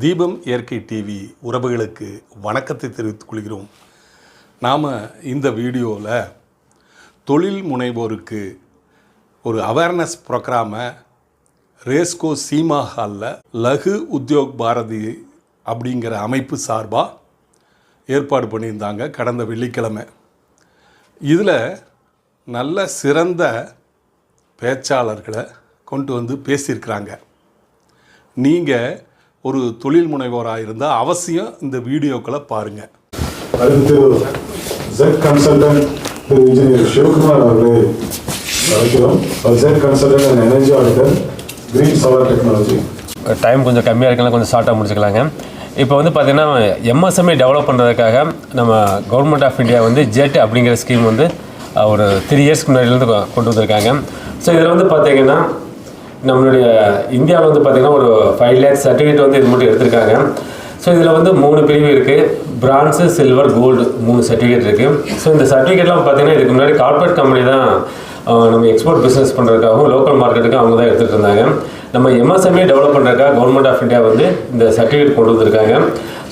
தீபம் இயற்கை டிவி உறவுகளுக்கு வணக்கத்தை தெரிவித்துக் கொள்கிறோம். நாம் இந்த வீடியோவில் தொழில் முனைவோருக்கு ஒரு அவேர்னஸ் ப்ரோக்ராமை ரேஸ்கோ சீமா ஹாலில் லகு உத்யோக் பாரதி அப்படிங்கிற அமைப்பு சார்பாக ஏற்பாடு பண்ணியிருந்தாங்க கடந்த வெள்ளிக்கிழமை. இதில் நல்ல சிறந்த பேச்சாளர்களை கொண்டு வந்து பேசியிருக்கிறாங்க. நீங்கள் ஒரு தொழில் முனைவோராக இருந்தால் அவசியம் இந்த வீடியோக்களை பாருங்கள். அடுத்து ஜெட் கன்சல்டன்ட் திரு இன்ஜினியர் சிவகுமார் அவர்களை அழைக்கிறோம். ZED consultant and energy auditor green solar technology. Time கொஞ்சம் கம்மியாக இருக்கலாம், கொஞ்சம் ஷார்ட்டாக முடிச்சுக்கலாங்க. இப்போ வந்து பார்த்திங்கன்னா எம்எஸ்எம்இ டெவலப் பண்ணுறதுக்காக நம்ம கவர்மெண்ட் ஆஃப் இந்தியா வந்து ஜெட் அப்படிங்கிற ஸ்கீம் வந்து ஒரு 3 இயர்ஸ்க்கு முன்னாடிலேருந்து கொண்டு வந்திருக்காங்க. ஸோ இதில் வந்து பார்த்திங்கன்னா நம்மளுடைய இந்தியாவில் வந்து பார்த்திங்கன்னா ஒரு 5 lakh சர்டிஃபிகேட் வந்து இது மட்டும் எடுத்திருக்காங்க. ஸோ இதில் வந்து 3 பிரிவு இருக்குது. பிரான்ஸு, சில்வர், கோல்டு 3 சர்டிஃபிகேட் இருக்குது. ஸோ இந்த சர்டிஃபிகேட்லாம் பார்த்திங்கன்னா இதுக்கு முன்னாடி கார்ப்பரேட் கம்பெனி தான் நம்ம எக்ஸ்போர்ட் பிஸ்னஸ் பண்ணுறதுக்காகவும் லோக்கல் மார்க்கெட்டுக்கும் அவங்க தான் எடுத்துகிட்டு இருந்தாங்க. நம்ம எம்எஸ்எம்இ டெவலப் பண்ணுறதுக்காக கவர்மெண்ட் ஆஃப் இந்தியா வந்து இந்த சர்டிஃபிகேட் கொண்டு வந்திருக்காங்க.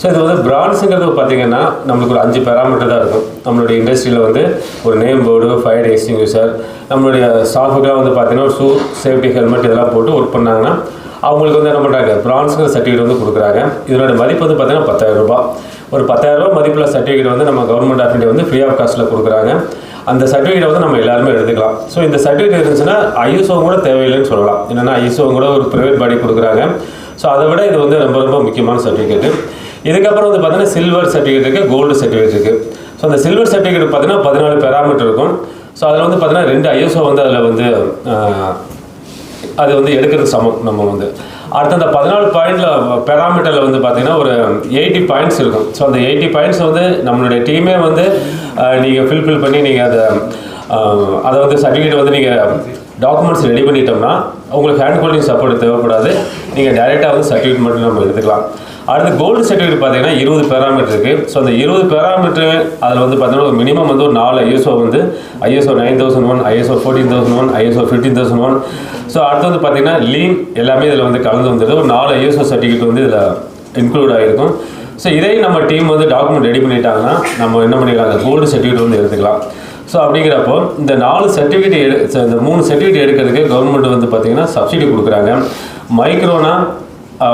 ஸோ இது வந்து பிரான்ஸுங்கிறது பார்த்திங்கன்னா நம்மளுக்கு ஒரு 5 பேராமீட்டர் தான் இருக்கும். நம்மளுடைய இண்டஸ்ட்ரியில் வந்து ஒரு நேம் போர்டு, ஃபயர் எக்ஸ்டிங்யூஷர், நம்மளுடைய ஸ்டாஃபுக்கெலாம் வந்து பார்த்திங்கன்னா ஒரு ஷூ, சேஃப்டி ஹெல்மெட் இதெல்லாம் போட்டு ஒர்க் பண்ணாங்கன்னா அவங்களுக்கு வந்து என்ன பண்ணுறாங்க, பிரான்ஸுங்கிற சர்டிஃபிகேட் வந்து கொடுக்குறாங்க. இதனோட மதிப்பு வந்து பார்த்திங்கன்னா 10,000 ரூபாய். ஒரு 10,000 ரூபாய் மதிப்புள்ள சர்டிஃபிகேட் வந்து நம்ம கவர்மெண்ட் ஆஃப் இந்தியா வந்து ஃப்ரீ ஆஃப் காஸ்ட்டில் கொடுக்குறாங்க. அந்த சர்டிஃபிகேட் வந்து நம்ம எல்லாருமே எடுத்துக்கலாம். ஸோ இந்த சர்டிஃபிகேட் இருந்துச்சுன்னா ஐஎஸ்ஓ கூட தேவையில்லைன்னு சொல்லலாம். என்னென்னா ஐஎஸ்ஓ கூட ஒரு ப்ரைவேட் பாடி கொடுக்குறாங்க. ஸோ அதை விட இது வந்து ரொம்ப ரொம்ப முக்கியமான சர்டிஃபிகேட்டு. இதுக்கப்புறம் வந்து பார்த்தீங்கன்னா சில்வர் சர்டிஃபிகேட் இருக்குது, கோல்டு சர்டிஃபிகேட் இருக்குது. ஸோ அந்த சில்வர் சர்டிஃபிகேட் பார்த்தீங்கன்னா 14 பேராமீட்டர் இருக்கும். ஸோ அதில் வந்து பார்த்தீங்கன்னா 2 ஐஎஸ்ஓ வந்து அதில் வந்து அது வந்து எடுக்கிறது சமம். நம்ம வந்து அடுத்த அந்த 14 பாயிண்டில் பேராமீட்டரில் வந்து பார்த்திங்கன்னா ஒரு 80 பாயிண்ட்ஸ் இருக்கும். ஸோ அந்த 80 பாயிண்ட்ஸ் வந்து நம்மளுடைய டீமே வந்து நீங்கள் ஃபில்ஃபில் பண்ணி நீங்கள் அதை வந்து சர்டிஃபிகேட் வந்து நீங்கள் டாக்குமெண்ட்ஸ் ரெடி பண்ணிட்டோம்னா உங்களுக்கு ஹேண்ட் ஹோல்டிங் சப்போர்ட் தேவைப்படாது. நீங்கள் டைரெக்டாக வந்து சர்டிஃபிகேட் மட்டும் நம்ம எடுத்துக்கலாம். அடுத்து கோல்டு சர்டிஃபிகேட் பார்த்தீங்கன்னா 20 பேராமீட்டர் இருக்குது. ஸோ அந்த 20 பேராமீட்டர் அதில் வந்து பார்த்தீங்கன்னா ஒரு மினிமம் வந்து ஒரு 4 ஐஎஸ்ஓ வந்து ஐஎஸ்ஓ 9001, ஐஎஸ்ஓ 14001, ஐஎஸ்ஓ 15001. ஸோ அடுத்து வந்து பார்த்தீங்கன்னா லீன் எல்லாமே இதில் வந்து கலந்து வந்துடுது. ஒரு 4 ஐஎஸ்ஓ சர்டிஃபிகேட் வந்து இதில் இன்க்ளூட் ஆகிருக்கும். ஸோ இதையும் நம்ம டீம் வந்து டாக்குமெண்ட் ரெடி பண்ணிட்டாங்கன்னா நம்ம என்ன பண்ணிக்கலாம், கோல்டு சர்டிஃபிகேட் வந்து எடுத்துக்கலாம். ஸோ அப்படிங்கிறப்போ இந்த 4 சர்டிஃபிகேட் இந்த 3 சர்டிஃபிகேட் எடுக்கிறதுக்கு கவர்மெண்ட் வந்து பார்த்திங்கன்னா சப்சிடி கொடுக்குறாங்க. மைக்ரோனா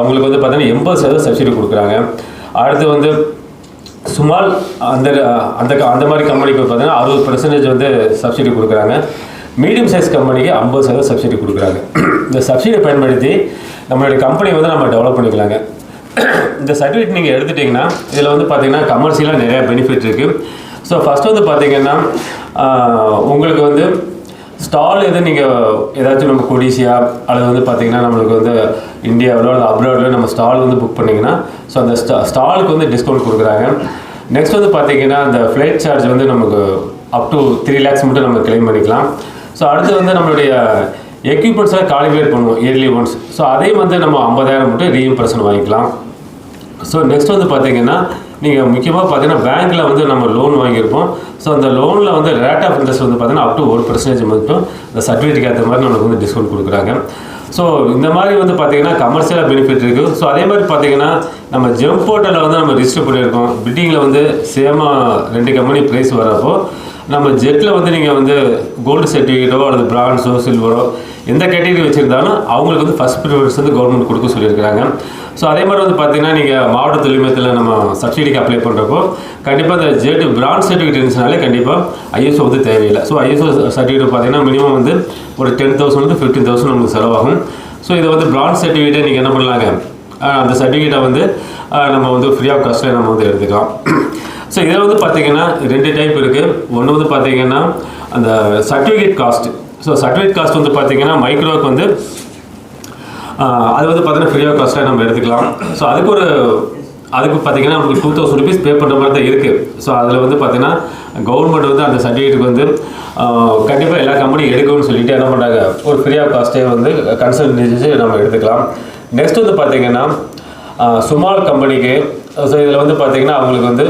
உங்களுக்கு வந்து பார்த்தீங்கன்னா 80% சப்சிடி கொடுக்குறாங்க. அடுத்து வந்து சுமால் அந்த அந்த மாதிரி கம்பெனிக்கு பார்த்தீங்கன்னா 60% வந்து சப்சிடி கொடுக்குறாங்க. மீடியம் சைஸ் கம்பெனிக்கு 50% சப்சிடி கொடுக்குறாங்க. இந்த சப்சிடியை பயன்படுத்தி நம்மளுடைய கம்பெனி வந்து நம்ம டெவலப் பண்ணிக்கலாங்க. இந்த சர்டிஃபிகேட் நீங்கள் எடுத்துட்டிங்கன்னா இதில் வந்து பார்த்திங்கன்னா கமர்ஷியலாக நிறையா பெனிஃபிட் இருக்குது. ஸோ ஃபஸ்ட்டு வந்து பார்த்திங்கன்னா உங்களுக்கு வந்து ஸ்டால் எது நீங்கள் ஏதாச்சும் நம்ம கொடிசியா அல்லது வந்து பார்த்திங்கன்னா நம்மளுக்கு வந்து இந்தியாவில் அல்லது அப்ராடில் நம்ம ஸ்டால் வந்து புக் பண்ணிங்கன்னா ஸோ அந்த ஸ்டாலுக்கு வந்து டிஸ்கவுண்ட் கொடுக்குறாங்க. நெக்ஸ்ட் வந்து பார்த்திங்கன்னா அந்த ஃப்ளைட் சார்ஜ் வந்து நமக்கு அப் டு 3 lakhs மட்டும் நம்ம கிளைம் பண்ணிக்கலாம். ஸோ அடுத்து வந்து நம்மளுடைய எக்யூப்மெண்ட்ஸாக காலிகுலேட் பண்ணுவோம் இயர்லி ஒன்ஸ். ஸோ அதையும் வந்து நம்ம 50,000 மட்டும் ரீஇம்பர்சன் வாங்கிக்கலாம். ஸோ நெக்ஸ்ட் வந்து பார்த்திங்கன்னா நீங்கள் முக்கியமாக பார்த்தீங்கன்னா பேங்க்கில் வந்து நம்ம லோன் வாங்கியிருப்போம். ஸோ அந்த லோனில் வந்து ரேட் ஆஃப் இன்ட்ரெஸ்ட் வந்து பார்த்தீங்கன்னா அப் டு 1% மட்டும் இந்த சர்டிஃபிகேட்டுக்கு ஏற்ற மாதிரி நம்மளுக்கு வந்து டிஸ்கவுண்ட் கொடுக்குறாங்க. ஸோ இந்த மாதிரி வந்து பார்த்திங்கன்னா கமர்ஷியலாக பெனிஃபிட் இருக்குது. ஸோ அதே மாதிரி பார்த்திங்கன்னா நம்ம ஜெம் போர்ட்டலில் வந்து நம்ம ரிஜிஸ்டர் பண்ணியிருக்கோம். பிட்டிங்கில் வந்து சேமாக 2 கம்பெனி ப்ரைஸ் வரப்போ நம்ம ஜெட்டில் வந்து நீங்கள் வந்து கோல்டு சர்டிஃபிகேட்டோ அல்லது பிரான்ஸோ சில்வரோ எந்த கேட்டகரி வச்சுருந்தாலும் அவங்களுக்கு வந்து ஃபஸ்ட் ப்ரிஃபரன்ஸ் வந்து கவர்மெண்ட் கொடுக்க சொல்லியிருக்கிறாங்க. ஸோ அதே மாதிரி வந்து பார்த்திங்கன்னா நீங்கள் மாவட்ட தொழில் மையத்தில் நம்ம சப்சிடிக்கு அப்ளை பண்ணுறப்போ கண்டிப்பாக இந்த ஜெட் பிராண்ட் சர்டிஃபிகேட் இருந்துச்சுனாலே கண்டிப்பாக ஐஎஸ்ஓ வந்து தேவையில்லை. ஸோ ஐஎஸ்ஓ சர்டிஃபிகேட் பார்த்திங்கன்னா மினிமம் வந்து ஒரு 10,000 to 15,000 நமக்கு செலவாகும். ஸோ இதை வந்து பிராண்ட் சர்டிஃபிகேட்டை நீங்கள் என்ன பண்ணலாங்க, அந்த சர்டிஃபிகேட்டை வந்து நம்ம வந்து ஃப்ரீ ஆஃப் காஸ்ட்டில் நம்ம வந்து எடுத்துக்கலாம். ஸோ இதில் வந்து பார்த்திங்கன்னா 2 டைப் இருக்குது. ஒன்று வந்து பார்த்திங்கன்னா அந்த certificate cost. So certificate cost வந்து பார்த்திங்கன்னா மைக்ரோவுக்கு வந்து அது வந்து பார்த்திங்கன்னா ஃப்ரீ ஆஃப் காஸ்ட்டில் நம்ம எடுத்துக்கலாம். ஸோ அதுக்கு பார்த்திங்கன்னா நமக்கு 2,000 rupees பே பண்ணுற மாதிரி தான் இருக்குது. ஸோ அதில் வந்து பார்த்திங்கன்னா கவர்மெண்ட் வந்து அந்த சர்டிஃபிகேட்டுக்கு வந்து கண்டிப்பாக எல்லா கம்பெனியும் எடுக்கணும்னு சொல்லிட்டு என்ன பண்ணுறாங்க, ஒரு ஃப்ரீ ஆஃப் காஸ்ட்டே வந்து கன்சல்டன்சி நம்ம எடுத்துக்கலாம். நெக்ஸ்ட் வந்து பார்த்திங்கன்னா சுமால் கம்பெனிக்கு ஸோ இதில் வந்து பார்த்திங்கன்னா அவங்களுக்கு வந்து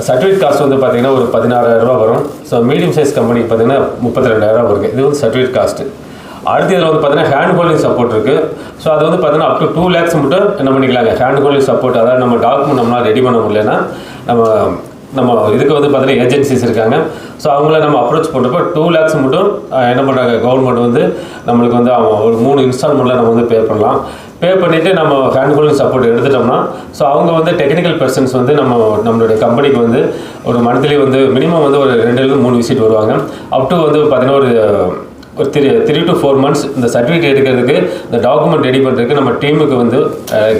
சர்டிஃபிகேட் காஸ்ட் வந்து பார்த்திங்கன்னா ஒரு 16,000 ரூபா வரும். ஸோ மீடியம் சைஸ் கம்பெனிக்கு பார்த்திங்கன்னா 32,000 வருது. இது வந்து சர்டிஃபிகேட் காஸ்ட்டு. அடுத்து இதில் வந்து பார்த்தீங்கன்னா ஹேண்ட் ஹோல்டிங் சப்போர்ட் இருக்குது. ஸோ அது வந்து பார்த்தீங்கன்னா அப் டு 2 lakhs மட்டும் என்ன பண்ணிக்கலாங்க ஹேண்ட் ஹோல்டிங் சப்போர்ட். அதாவது நம்ம டாக்குமெண்ட் நம்மளால் ரெடி பண்ண முடியலன்னா நம்ம இதுக்கு வந்து பார்த்தீங்கன்னா ஏஜென்சிஸ் இருக்காங்க. ஸோ அவங்கள நம்ம அப்ரோச் பண்ணுறப்போ 2 lakhs மட்டும் என்ன பண்ணுறாங்க கவர்மெண்ட் வந்து நம்மளுக்கு வந்து ஒரு 3 இன்ஸ்டால்மெண்ட்டில் நம்ம வந்து பே பண்ணலாம். பே பண்ணிவிட்டு நம்ம ஹேண்ட் ஹோல்டிங் சப்போர்ட் எடுத்துட்டோம்னா ஸோ அவங்க வந்து டெக்னிக்கல் பர்சன்ஸ் வந்து நம்மளுடைய கம்பெனிக்கு வந்து ஒரு மந்த்லி வந்து மினிமம் வந்து ஒரு 2-3 விசிட் வருவாங்க. அப் டு வந்து பார்த்தீங்கன்னா ஒரு 3 to 4 months இந்த சர்டிஃபிகேட் எடுக்கிறதுக்கு இந்த டாக்குமெண்ட் ரெடி பண்ணுறதுக்கு நம்ம டீமுக்கு வந்து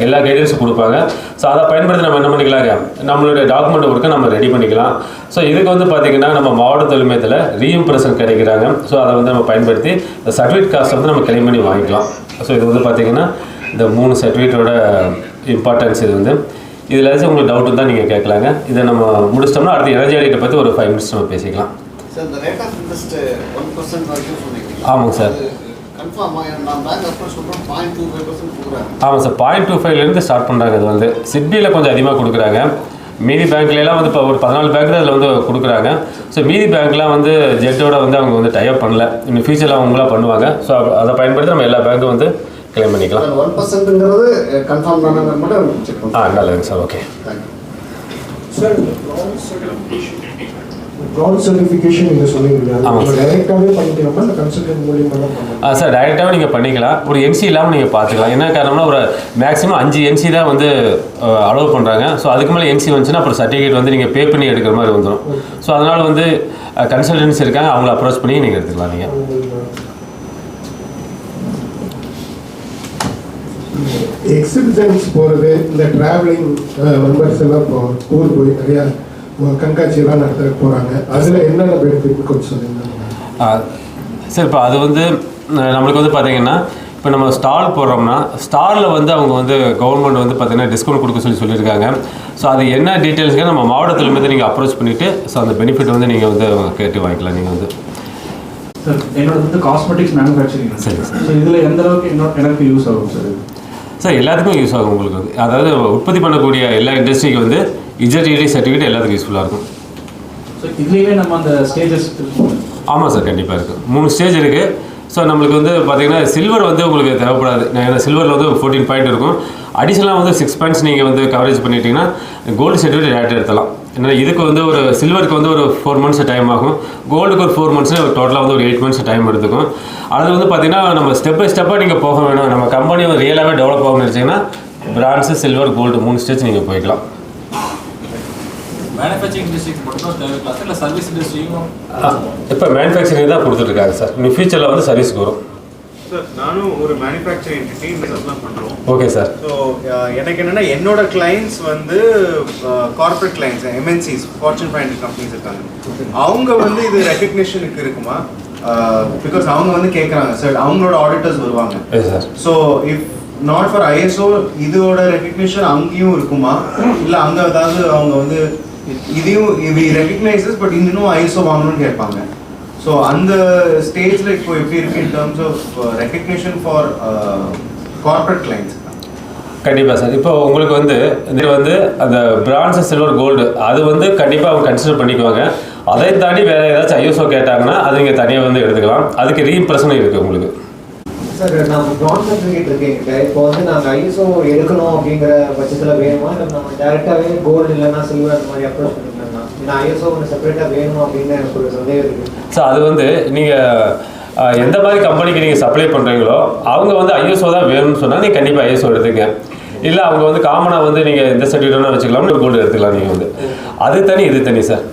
எல்லா கைடன்ஸும் கொடுப்பாங்க. ஸோ அதை பயன்படுத்தி நம்ம என்ன பண்ணிக்கலாங்க நம்மளுடைய டாக்குமெண்ட் ஒர்க்கை நம்ம ரெடி பண்ணிக்கலாம். ஸோ இதுக்கு வந்து பார்த்திங்கன்னா நம்ம மாவட்ட தொழில் மையத்தில் ரீஇம்ப்ரெஷன் கிடைக்கிறாங்க. ஸோ அதை வந்து நம்ம பயன்படுத்தி இந்த சர்டிஃபிகேட் காஸ்ட்டை வந்து நம்ம கிளைம் பண்ணி வாங்கிக்கலாம். ஸோ இது வந்து பார்த்திங்கன்னா இந்த 3 சர்டிஃபிகேட்டோட இம்பார்ட்டன்ஸ் இது வந்து. இதில் ஏதாச்சும் உங்களுக்கு டவுட் இருந்தால் நீங்கள் கேட்கலாங்க. இதை நம்ம முடிச்சிட்டோம்னா அடுத்து எனர்ஜி ஆடிட்டை பற்றி ஒரு 5 minutes நம்ம பேசிக்கலாம். சார் இந்த ரேட் ஆஃப் இன்ட்ரெஸ்ட் 1% வரைக்கும் சொன்னீங்க. ஆமாங்க சார். கன்ஃபார்மாக நான் பேங்க் அப்ரோச் பண்ணுறோம் 0.25% கொடுக்குறாங்க. ஆமாம் சார் 0.25லேருந்து ஸ்டார்ட் பண்ணுறாங்க. இது வந்து சிட்பியில் கொஞ்சம் அதிகமாக கொடுக்குறாங்க. மீதி பேங்க்லாம் வந்து இப்போ ஒரு 14 பேங்க் அதில் வந்து கொடுக்குறாங்க. ஸோ மீதி பேங்க்லாம் வந்து ஜெட்டோட வந்து அவங்க வந்து டைப் பண்ணல. இன்னும் ஃபியூச்சரில் அவங்களாம் பண்ணுவாங்க. ஸோ அதை பயன்படுத்தி நம்ம எல்லா பேங்க்கும் வந்து கிளைம் பண்ணிக்கலாம். 1%ங்கிறது கன்ஃபார்ம் தானே மட்டும் செக் பண்ணுறோம். நல்லதுங்க sir. Okay sir brand certification நீங்கள் சொன்னீங்க. டைரெக்டாகவே பண்ணிக்கலாமா இல்லை கன்சல்டன்ட் மூலியமாக தான் பண்ணலாம்? சார் டைரெக்டாகவே நீங்கள் பண்ணிக்கலாம். ஒரு என்சி இல்லாமல் நீங்கள் பார்த்துக்கலாம். என்ன காரணம்னா ஒரு மேக்ஸிமம் 5 என்சி தான் வந்து அலோவ் பண்ணுறாங்க. ஸோ அதுக்கு மேலே என்சி வந்துச்சுன்னா அப்புறம் சர்டிஃபிகேட் வந்து நீங்கள் பே பண்ணி எடுக்கிற மாதிரி வந்துடும். ஸோ அதனால் வந்து கன்சல்டன்ஸ் இருக்காங்க, அவங்கள அப்ரோச் பண்ணி நீங்கள் எடுத்துக்கலாம். நீங்கள் எக்ஸிபிஷன்ஸ் போகிறது, இந்த ட்ராவலிங் மெம்பர்ஸ் எல்லாம் இப்போ ஊர் போய் நிறையா கண்காட்சியெல்லாம் நடத்த போகிறாங்க. அதில் என்னென்ன பெனிஃபிட் கொஞ்சம் சொல்லுங்கள் சார். இப்போ அது வந்து நம்மளுக்கு வந்து பார்த்தீங்கன்னா இப்போ நம்ம ஸ்டால் போடுறோம்னா ஸ்டாலில் வந்து அவங்க வந்து கவர்மெண்ட் வந்து பார்த்தீங்கன்னா டிஸ்கவுண்ட் கொடுக்க சொல்லியிருக்காங்க. ஸோ அது என்ன டீட்டெயில்ஸ்க்கு நம்ம மாவட்டத்தில் வந்து நீங்கள் அப்ரோச் பண்ணிவிட்டு ஸோ அந்த பெனிஃபிட் வந்து நீங்கள் வந்து கேட்டு வாங்கிக்கலாம். நீங்கள் வந்து சார் என்னோட வந்து காஸ்மெட்டிக்ஸ் மேனுஃபேக்சரிங். சரி சார். ஸோ இதில் எந்த அளவுக்கு எனக்கு யூஸ் ஆகும் சார்? சார் எல்லாத்துக்கும் யூஸ் ஆகும் உங்களுக்கு வந்து. அதாவது உற்பத்தி பண்ணக்கூடிய எல்லா இண்டஸ்ட்ரிக்கு வந்து இஜெட்இடி சர்டிஃபிகேட் எல்லாத்துக்கும் யூஸ்ஃபுல்லாக இருக்கும். ஸோ இதுலேயே நம்ம அந்த ஸ்டேஜஸ். ஆமாம் சார், கண்டிப்பாக இருக்குது. 3 ஸ்டேஜ் இருக்குது. ஸோ நம்மளுக்கு வந்து பார்த்திங்கன்னா சில்வர் வந்து உங்களுக்கு தேவைப்படாது. ஏன்னா சில்வரில் வந்து 14 பாயிண்ட் இருக்கும். அடிஷனலாக வந்து 6 பாயிண்ட்ஸ் நீங்கள் வந்து கவரேஜ் பண்ணிட்டீங்கன்னா கோல்டு சர்டிஃபிகேட் டேரக்டாக எடுத்துலாம். ஏன்னா இதுக்கு வந்து ஒரு சில்வருக்கு வந்து ஒரு 4 months டைம் ஆகும். கோல்டுக்கு ஒரு 4 months, டோட்டலாக வந்து ஒரு 8 months டைம் எடுத்துக்கும். அது வந்து பார்த்திங்கன்னா நம்ம ஸ்டெப் பை ஸ்டெப்பாக நீங்கள் போக வேணும். நம்ம கம்பெனி வந்து ரியலாகவே டெவலப் ஆகணும்னு நினச்சிங்கன்னா பிரான்ஸு, சில்வர், கோல்டு 3 ஸ்டேஜ் நீங்கள் போய்க்கலாம். மேனுஃபேக்சரிங் இண்டஸ்ட்ரிக்கு மட்டும் தேவைப்படாது இல்லை சர்வீஸ் இண்டஸ்ட்ரியும் இப்போ மேனுஃபேக்சரிங் தான் கொடுத்துட்ருக்காங்க சார். இன்னும் ஃபியூச்சரில் வந்து சர்வீஸ்க்கு வரும். சார் நானும் ஒரு மேனுஃபேக்சரிங் டீம் பிஸ்னஸ்லாம் பண்ணுறோம். Okay sir. ஸோ எனக்கு என்னென்னா என்னோட கிளைண்ட்ஸ் வந்து corporate clients, MNCs, fortune 500 companies இருக்காங்க. அவங்க வந்து இது ரெக்கக்னிஷனுக்கு இருக்குமா? பிகாஸ் அவங்க வந்து கேட்குறாங்க சார், அவங்களோட ஆடிட்டர்ஸ் வருவாங்க. Sir. So if not for ISO இதோட ரெக்கக்னிஷன் அங்கேயும் இருக்குமா? இல்லை அங்கே ஏதாவது அவங்க வந்து இதையும் இது ரெக்கக்னைசஸ் பட் இன்னும் ஐஎஸ்ஓ வாங்கணும்னு கேட்பாங்க. ஸோ அந்த ஸ்டேஜில் இப்போ எப்படி இருக்குது in terms of recognition for corporate clients? கண்டிப்பாக சார். இப்போ உங்களுக்கு வந்து இது வந்து அந்த பிரான்ஸ், சில்வர், கோல்டு அது வந்து கண்டிப்பாக அவங்க கன்சிடர் பண்ணிக்குவாங்க. அதை தாண்டி வேறு ஏதாச்சும் ஐஎஸ்ஓ கேட்டாங்கன்னா அது நீங்கள் தனியாக வந்து எடுத்துக்கலாம். அதுக்கு ரீஇம்ப்ரெஷனும் இருக்குது உங்களுக்கு. சார் நம்ம ப்ராண்ட் சர்டிஃபிகேட் இருக்கீங்க. இப்போ வந்து நாங்கள் ஐஎஸ்ஓ எடுக்கணும் அப்படிங்கிற பட்சத்தில் வேணுமா, இல்லை நம்ம டேரெக்டாகவே கோல்டு இல்லைன்னா சில்வர் அந்த மாதிரி அப்ரோச் பண்ணிக்கலாம்னா? ஏன்னா ஐஎஸ்ஓ ஒன்று செப்பரேட்டாக வேணும் அப்படின்னு எனக்கு ஒரு சந்தேகம் இருக்குது. சார் அது வந்து நீங்கள் எந்த மாதிரி கம்பெனிக்கு நீங்கள் சப்ளை பண்ணுறீங்களோ அவங்க வந்து ஐஎஸ்ஓ தான் வேணும்னு சொன்னால் நீங்கள் கண்டிப்பாக ஐஎஸ்ஓ எடுத்துங்க. இல்லை அவங்க வந்து காமனாக வந்து நீங்கள் இந்த சர்டிஃபிகேட்னா வச்சுக்கலாம், கோல்டு எடுத்துக்கலாம். நீங்கள் வந்து அது தனி இது தனி சார்.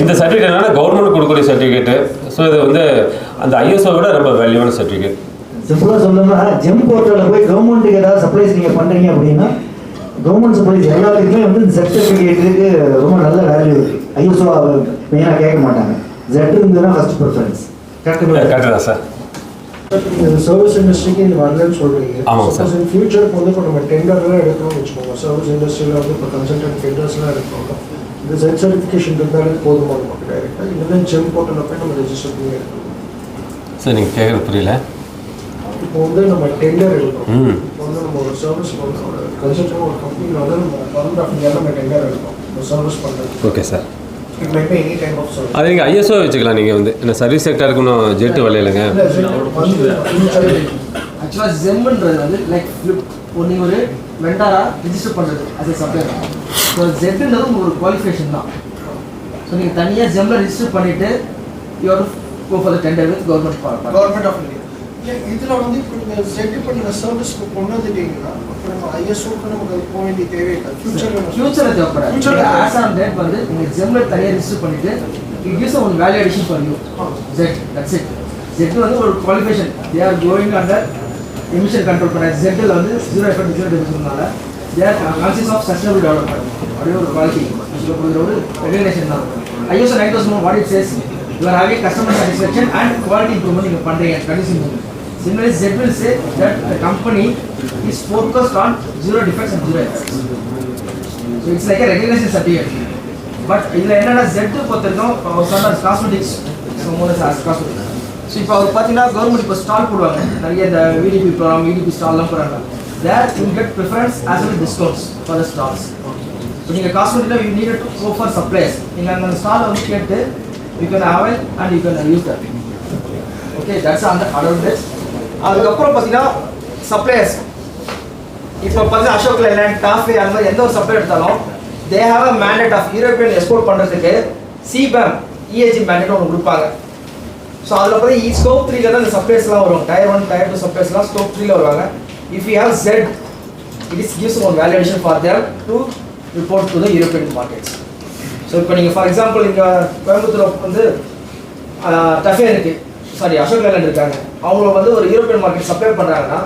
இந்த சர்டிஃபிகேட் என்னன்னா கவர்மெண்ட் கொடுக்கக்கூடிய சர்டிஃபிகேட்டு. ஸோ இது வந்து அந்த ஐஎஸ்ஓ விட ரொம்ப வேல்யூவான சர்டிஃபிகேட். சிம்பிளாக சொல்லணும்னா ஜெம் போர்ட்டலில் போய் கவர்மெண்ட்டுக்கு ஏதாவது சப்ளைஸ் நீங்கள் பண்ணுறீங்க அப்படின்னா கவர்மெண்ட் சப்ளைஸ் எல்லாத்துக்குமே வந்து இந்த சர்டிஃபிகேட்டுக்கு ரொம்ப நல்ல வேல்யூ இருக்குது. ஐஎஸ்ஓ மெயினாக கேட்க மாட்டாங்க. ஜெட் இருந்ததுன்னா ஃபர்ஸ்ட் ப்ரிஃபரன்ஸ். கரெக்டாக சார். சர்வீஸ் இண்டஸ்ட்ரிக்கு நீங்கள் வரலன்னு சொல்கிறீங்க. ஆமாம் சார். இன் ஃபியூச்சருக்கு வந்து இப்போ நம்ம டெண்டர்லாம் எடுக்கணும்னு வச்சுக்கோங்க. சர்வீஸ் இண்டஸ்ட்ரியில் வந்து இப்போ கன்சல்டன்ட் டெண்டர்ஸ்லாம் எடுக்கணும். இந்த செட் சர்டிஃபிகேஷன் இருந்தாலே போதுமான நமக்கு டைரெக்டாக இல்லைன்னா ஜெம் போர்ட்டலில் போய் நம்ம ரெஜிஸ்டர் பண்ணி எடுக்கணும். சார் நீங்கள் கேட்குறது புரியல. இப்போ வந்து நம்ம டெண்டர் எடுக்கணும். இப்போ வந்து நம்ம ஒரு சர்வீஸ் பண்ணுறோம், ஒரு கன்சல்டன் ஒரு கம்பெனியில் வந்து நம்ம கவர்மெண்ட் ஆஃப் இந்தியாவில் நம்ம டெண்டர் எடுக்கணும் ஒரு சர்வீஸ் பண்ணுறது. Okay sir. It might be any type of service. அது நீங்கள் ஐஎஸ்ஓ வச்சுக்கலாம். நீங்கள் வந்து என்ன சர்வீஸ் செக்டருக்கு இன்னும் ஜெட்டு வரலைங்க. ஆக்சுவலாக ஜெம்ன்றது வந்து லைக் நீங்கள் ஒரு வெண்டாராக ரிஜிஸ்டர் பண்ணுறது as a supplier. ஸோ ஜெட்டுன்றது உங்களுக்கு ஒரு குவாலிஃபிகேஷன் தான். ஸோ நீங்கள் தனியாக ஜெம்மில் ரிஜிஸ்டர் பண்ணிவிட்டு you are go for the tender with government of India. இதில் வந்து இப்போ நீங்கள் செட் இப்போ நீங்கள் சர்வீஸ்க்கு கொண்டு வந்துட்டீங்கன்னா அப்போ நம்ம ஐஎஸ்ஓக்கு நமக்கு அது போக வேண்டிய தேவையில்லை. ஃபியூச்சரில் தேவைப்படாது. ஆஸ் ஆன் டேட் வந்து நீங்கள் ஜெம்மில் தனியாக ரிஜிஸ்டர் பண்ணிவிட்டு it gives one value addition for you. ZED that's it. ZED வந்து ஒரு qualification. They are going under emission control பண்ண ஜெட்டில் வந்து 0 எஃபெக்ட் 0 டெபிஷன்னால they are conscious of sustainable development. அப்படியே ஒரு குவாலிட்டி ஒரு ரெகுலேஷன் தான். ISO 9001 what it says you are having customer satisfaction and quality improvement நீங்கள் பண்ணுறீங்க condition. Similarly, Z will say that the company is focused on 0 defects and 0 errors. So it's like a recognition certificate. But இதில் என்னென்னா Z பொறுத்திருக்கோம் அவர் சொன்னார் cosmetics. So மூணு cosmetics. So இப்போ அவர் பார்த்தீங்கன்னா government இப்போ stall போடுவாங்க. நிறைய இந்த விடிபி ப்ரோக்ராம் விடிபி ஸ்டால்லாம் போடுறாங்க. There you get preference as well discounts for the stalls. So நீங்கள் காஸ்மெட்டிக்கில் you need to go for supplies. நீங்கள் அந்த ஸ்டாலை வந்து கேட்டு you can avail and you can use that. Okay that's அந்த அட்வான்டேஜ். அதுக்கப்புறம் பார்த்தீங்கன்னா சப்ளையர்ஸ் இப்போ பார்த்தீங்கன்னா அசோக் லைலாண்ட் டாஃபே அந்த மாதிரி எந்த ஒரு சப்ளை எடுத்தாலும் they have a mandate of European export பண்ணுறதுக்கு சிபேம் இஏஜி மேண்டேட் ஒன்று கொடுப்பாங்க. ஸோ அதில் பார்த்தீங்கன்னா ஸ்கோப் 3ல தான் இந்த சப்ளைஸ்லாம் வரும். Tier 1 Tier 2 சப்ளைஸ்லாம் ஸ்கோப் 3ல வருவாங்க. If you have Z it is gives one valuation for them to report to the European markets. So இப்போ நீங்கள் ஃபார் எக்ஸாம்பிள் இங்கே கோயம்புத்தூர் வந்து டஃபே இருக்குது, சாரி அசோக் லைலாண்ட் இருக்காங்க. அவங்க வந்து ஒரு யூரோப்பியன் மார்க்கெட் சப்ளை பண்ணுறாங்கன்னா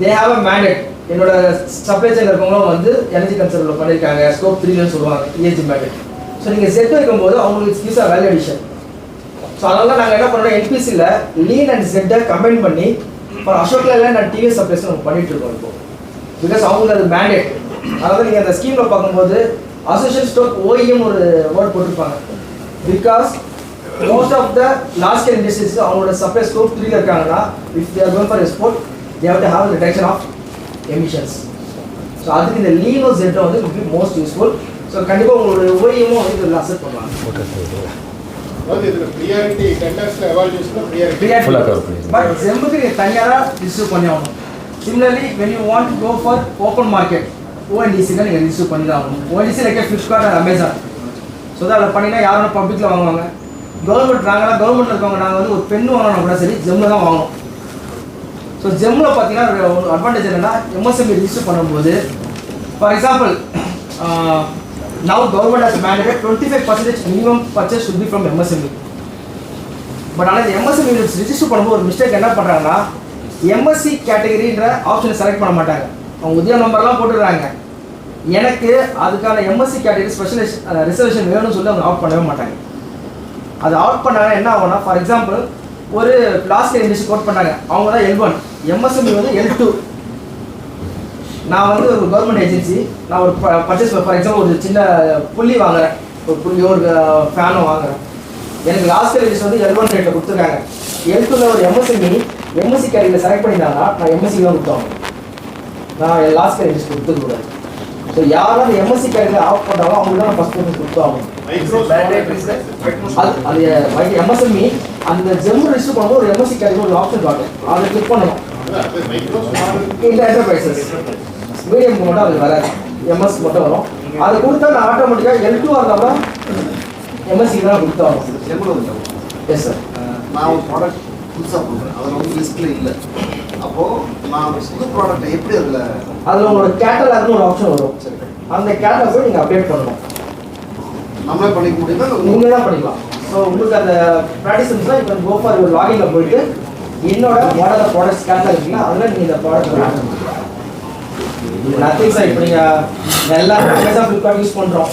தே ஹேவ் அ மேண்டேட். என்னோட சப்ளை செயின் இருக்கவங்களும் வந்து எனர்ஜி கன்சர்னில் பண்ணியிருக்காங்க ஸ்கோப் 3ன்னு சொல்லுவாங்க இஏஜி மேண்டேட். ஸோ நீங்கள் செட் வைக்கும்போது அவங்களுக்கு gives a value addition. So அதனால நாங்கள் என்ன பண்ணுறோம் என்பிசியில் லீன் அண்ட் செட்டை கம்பைன் பண்ணி for Ashok Leyland and TVS supplies நம்ம பண்ணிட்டு இருக்கோம் இப்போ. பிகாஸ் அவங்களுக்கு அது மேண்டேட். அதாவது நீங்கள் அந்த ஸ்கீமில் பார்க்கும்போது அசோசியேஷன் ஸ்டோக் ஓஇஎம் ஒரு வேர்ட் போட்டிருப்பாங்க. Because most of the large scale industries அவங்களோட சப்ளை ஸ்கோப் 3ல இருக்காங்கன்னா if they are going for export they have to have a reduction of emissions. So அதுக்கு இந்த லீனோ செட்டை வந்து will be most useful. So கண்டிப்பாக உங்களோட ஓஇஎம்மும் வந்து இதில் அக்செப்ட் பண்ணுவாங்க. பட் ஜெம்முக்கு நீங்கள் தனியாக ரிஜிஸ்டர் பண்ணி ஆகணும். Similarly when you want to go for open market ஓஎன்டிசியில் நீங்கள் ரிஜிஸ்டர் பண்ணி தான் ஆகணும். ONDC like Flipkart and Amazon. So அதை பண்ணிங்கன்னா யாரும் பப்ளிக்கில் வாங்குவாங்க. கவர்மெண்ட் நாங்களாம் கவர்மெண்ட்டில் இருக்கவங்க நாங்கள் வந்து ஒரு பெண்ணு வாங்கினா கூட சரி ஜெம்மில் தான் வாங்கணும். ஸோ ஜெம்மில் பார்த்தீங்கன்னா ஒரு அட்வான்டேஜ் என்னென்னா எம்எஸ்எம்இ ரிஜிஸ்டர் பண்ணும்போது for example now government has mandated 25% minimum purchase should be from MSME. But ஆனால் இந்த எம்எஸ்எம்இ ரிஜிஸ்டர் பண்ணும்போது ஒரு மிஸ்டேக் என்ன பண்ணுறாங்கன்னா எம்எஸ்சி கேட்டகரின்ற ஆப்ஷனை செலக்ட் பண்ண மாட்டாங்க. அவங்க உத்தியோக நம்பர்லாம் போட்டுடுறாங்க. எனக்கு அதுக்கான எம்எஸ்சி கேட்டகரி ஸ்பெஷல் ரிசர்வேஷன் வேணும்னு சொல்லி அவங்க ஆஃப் பண்ணவே மாட்டாங்க. அது அவுட் பண்ணாங்கன்னா என்ன ஆகும்னா ஃபார் எக்ஸாம்பிள் ஒரு லாஸ்ட் இண்டஸ்ட்ரி கோட் பண்ணாங்க. அவங்க தான் L1 எம்எஸ்எம்இ வந்து L2. நான் வந்து ஒரு கவர்மெண்ட் ஏஜென்சி நான் ஒரு பர்ச்சேஸ் ஃபார் எக்ஸாம்பிள் ஒரு சின்ன புள்ளி வாங்குறேன், ஒரு புள்ளி ஒரு ஃபேனும் வாங்குறேன். எனக்கு லாஸ்ட் இண்டஸ்ட்ரி வந்து L1 ரேட்டில் கொடுத்துருக்காங்க. L2ல ஒரு எம்எஸ்சி கேட்டகரியில் செலக்ட் பண்ணிட்டாங்கன்னா நான் எம்எஸ்சி தான் கொடுத்தோம். நான் லாஸ்ட் இண்டஸ்ட்ரி கொடுத்துக்கூடாது. ஸோ யாரும் அந்த எம்எஸ்சி கேட்டகரியில் ஆஃப் பண்ணுறாங்களோ அவங்களுக்கு தான் ஃபஸ்ட் ப்ரிஃபரன்ஸ் கொடுத்தாகணும். அது எம்எஸ்எம்இ அந்த ஜெம் ரிஜிஸ்டர் பண்ணும்போது ஒரு எம்எஸ்சி கேட்டகரி ஒரு ஆப்ஷன் காட்டும். அதை கிளிக் பண்ணணும். இந்த என்டர்பிரைசஸ் மீடியம்க்கு மட்டும் அது வராது, எம்எஸ் மட்டும் வரும். அதை கொடுத்தா நான் ஆட்டோமேட்டிக்காக L2 இருந்தாலும் எம்எஸ்சி தான் கொடுத்தாகணும். Yes sir. நான் ஒரு ப்ராடக்ட் புதுசாக கொடுக்குறேன், அதில் வந்து லிஸ்ட்டில் இல்லை. அப்போது நான் புது ப்ராடக்ட்டை எப்படி அதில் உங்களோட கேட்டலாக்னு ஒரு ஆப்ஷன் வரும். சரி, அந்த கேட்டலாக் போய் நீங்கள் அப்டேட் பண்ணணும். நம்மளே பண்ணிக்க முடியுமா? நீங்கள் தான் பண்ணிக்கலாம். ஸோ உங்களுக்கு அந்த ப்ராக்டிஸ் இருந்துச்சுன்னா இப்போ கோ ஃபார் ஒரு லாகினில் போயிட்டு என்னோட மாடல் ப்ராடக்ட்ஸ் கேட்டலாக் இருக்குங்களா அதில் நீங்கள் இந்த ப்ராடக்ட் நத்திங் சார். இப்போ நீங்கள் எல்லாரும் அமேசான் ஃப்ளிப்கார்ட் யூஸ் பண்ணுறோம்.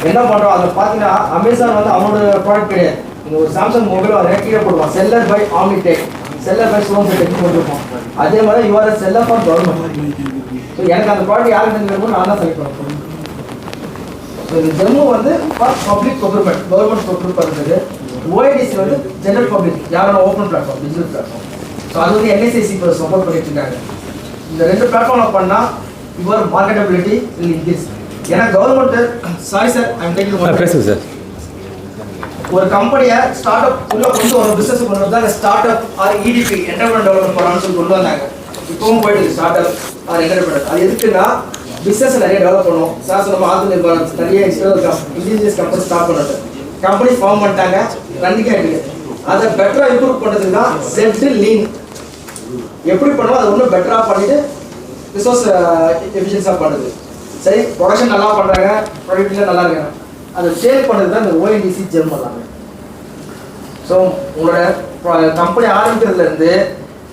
என்ன பண்ணுறோம் அதில் பார்த்தீங்கன்னா அமேசான் வந்து அவனோட ப்ராடக்ட் கிடையாது. நீங்கள் ஒரு சாம்சங் மொபைல் அதை கீழே போடுவோம் seller by Omnitech, seller by Stone Tech போட்டுருப்போம். அதே மாதிரி your seller for government. So எனக்கு அந்த ப்ராடக்ட் யாருக்கு வேணுமோ நான் தான் செலக்ட் பண்ணுறேன். ஸோ இந்த ஜெம்மு வந்து for public procurement, government procure பண்ணுறது. ஓஐடிசி வந்து ஜெனரல் பப்ளிக், யாரோட open platform, digital platform. So அது வந்து என்எஸ்ஐசி இப்போ சப்போர்ட் பண்ணிட்டு இருக்காங்க. இந்த ரெண்டு பிளாட்ஃபார்மில் பண்ணால் யுவர் மார்க்கெட்டபிலிட்டி வில் இன்க்ரீஸ். ஏன்னா government sorry sir I'm taking பேசுங்க சார். ஒரு கம்பெனியை ஸ்டார்ட் அப் உள்ள கொண்டு ஒரு பிசினஸ் கொண்டு வந்தா start up or EDP enterprise development ப்ரோக்ராம்னு சொல்லி கொண்டு வந்தாங்க. இப்பவும் போயிட்டு ஸ்டார்ட் அப் ஆர் என்டர்பிரைஸ் அது எதுக்குன்னா பிசினஸ் நிறைய டெவலப் பண்ணுவோம். சார் நம்ம ஆத்ம நிறைய இண்டிஜினியஸ் கம்பெனி ஸ்டார்ட் பண்ணுறது கம்பெனி ஃபார்ம் பண்ணிட்டாங்க ரன்னிங் ஆகிடுது. அதை பெட்டராக இம்ப்ரூவ் பண்ணுறதுக்கு தான் செட் லீன் எப்படி பண்ணுவோம் அதை இன்னும் பெட்டராக பண்ணிட்டு ரிசோர்ஸ் எஃபிஷியன்ஸாக பண்ணுது. சரி ப்ரொடக்ஷன் நல்லா பண்ணுறாங்க, ப்ரொடக்டிவிட்டியில் நல்லா இருக்காங்க, அதை சேல் பண்ணுறது தான் இந்த ஓஎன்டிசி ஜெம் பண்ணாங்க. ஸோ உங்களோட கம்பெனி ஆரம்பிக்கிறதுலேருந்து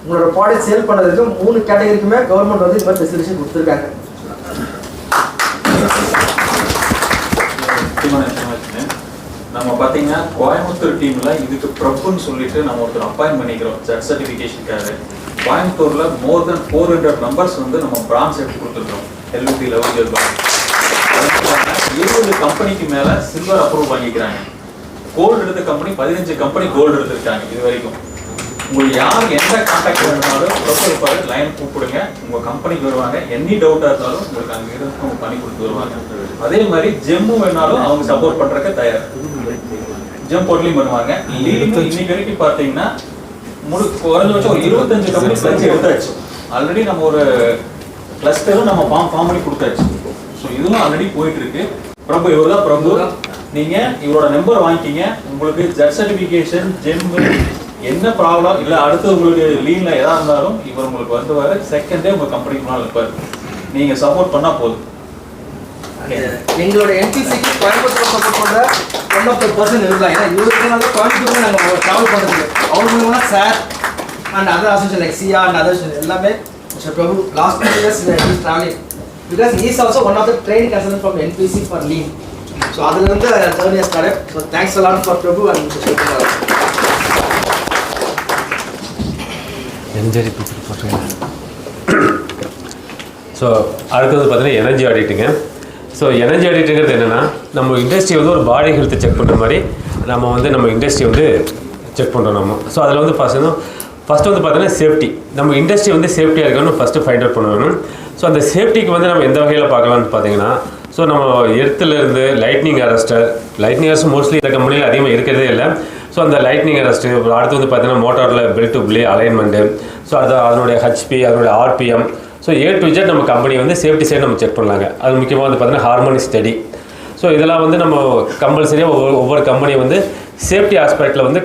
உங்களோட ப்ராடக்ட் சேல் பண்ணுறதுக்கு 3 கேட்டகரிக்குமே கவர்மெண்ட் வந்து இது மாதிரி ஃபெசிலிட்டி கொடுத்துருக்காங்க. நம்ம பார்த்தீங்கன்னா கோயம்புத்தூர் டீமில் இதுக்கு ப்ரப்புன்னு சொல்லிட்டு நம்ம ஒருத்தர் அப்பாயின்ட் பண்ணிக்கிறோம் ஜட் சர்டிஃபிகேஷனுக்காக. கோயம்புத்தூரில் மோர் தென் 400 மெம்பர்ஸ் வந்து நம்ம பிரான்ச் எடுத்து கொடுத்துருக்கோம். LVP லெவல் 20 கம்பெனிக்கு மேலே சில்வர் அப்ரூவ் பண்ணிக்கிறாங்க. கோல்டு எடுத்த கம்பெனி 15 கம்பெனி கோல்டு எடுத்திருக்காங்க இது வரைக்கும். உங்களுக்கு யார் எந்த கான்டாக்ட் வேணுனாலும் இருப்பாரு லைன் கூப்பிடுங்க, உங்கள் கம்பெனிக்கு வருவாங்க. எனி டவுட்டாக இருந்தாலும் உங்களுக்கு அங்கே இருந்து அவங்க பண்ணி கொடுத்து வருவாங்க. அதே மாதிரி ஜெம்மு வேணாலும் அவங்க சப்போர்ட் பண்ணுறதுக்கு தயார். ஜெம் போர்ட்லையும் பண்ணுவாங்க. இன்னைக்கு வரைக்கும் பார்த்தீங்கன்னா குறைஞ்சபட்சம் ஒரு 25 கம்பெனி பிளஸ் எடுத்தாச்சு. ஆல்ரெடி நம்ம ஒரு கிளஸ்டரும் நம்ம ஃபார்ம் பண்ணி கொடுத்தாச்சு. ஸோ இதுவும் ஆல்ரெடி போயிட்டு இருக்கு. பிரபு இவர் தான் பிரபு. நீங்கள் இவரோட நம்பர் வாங்கிக்கிங்க. உங்களுக்கு ஜட் சர்டிஃபிகேஷன் ஜெம்மு என்ன ப்ராப்ளம் இல்லை அடுத்து உங்களுக்கு லீனில் எதாக இருந்தாலும் இவர் உங்களுக்கு வந்து வர செகண்டே உங்கள் கம்பெனிக்கு முன்னால் இருப்பார். நீங்கள் சப்போர்ட் பண்ணால் போதும். எங்களோட NPCக்கு கோயம்புத்தூர் சப்போர்ட் பண்ணுற ஒன் ஆஃப் த பர்சன் இருக்கலாம். ஏன்னா இவருக்கு கோயம்புத்தூர் நாங்கள் ட்ராவல் பண்ணுறது அவங்க மூலமாக sir and other association like CIA and other எல்லாமே Mr Prabhu last 2 years is travelling because is also one of the training consultant from NPC for lean. So அதுலேருந்து journey start. So thanks a lot for Prabhu and Mr Prabhu. So அடுத்தது பார்த்தீங்கன்னா energy ஆடிட்டுங்க. So energy ஆடிட்டுங்கிறது என்னென்னா நம்ம industry வந்து ஒரு பாடி ஹெல்த்தை செக் பண்ணுற மாதிரி நம்ம வந்து நம்ம இண்டஸ்ட்ரி வந்து செக் பண்ணுறோம் நம்ம. ஸோ அதில் வந்து ஃபஸ்ட்டு வந்து பார்த்தீங்கன்னா சேஃப்டி. நம்ம இண்டஸ்ட்ரி வந்து சேஃப்டியாக இருக்கணும்னு ஃபஸ்ட்டு ஃபைண்ட் அவுட் பண்ணணும். ஸோ அந்த சேஃப்டிக்கு வந்து நம்ம எந்த வகையில் பார்க்கலான்னு பார்த்தீங்கன்னா ஸோ நம்ம எர்த்துலேருந்து லைட்னிங் அரெஸ்டர் மோஸ்ட்லி இந்த கம்பெனியில் அதிகமாக இருக்கிறதே இல்லை. ஸோ அந்த லைட்னிங் அரெஸ்ட்டு அடுத்து வந்து பார்த்தீங்கன்னா மோட்டாரில் belt to play alignment, so அதனுடைய ஹெச்பி அதனுடைய RPM, so A to Z நம்ம கம்பெனி வந்து சேஃப்டி சைடு நம்ம செக் பண்ணலாங்க. அது முக்கியமாக வந்து பார்த்தீங்கன்னா ஹார்மோனி ஸ்டடி. ஸோ இதெல்லாம் வந்து நம்ம கம்பல்சரியாக ஒவ்வொரு கம்பெனி வந்து சேஃப்டி ஆஸ்பெக்டில் வந்து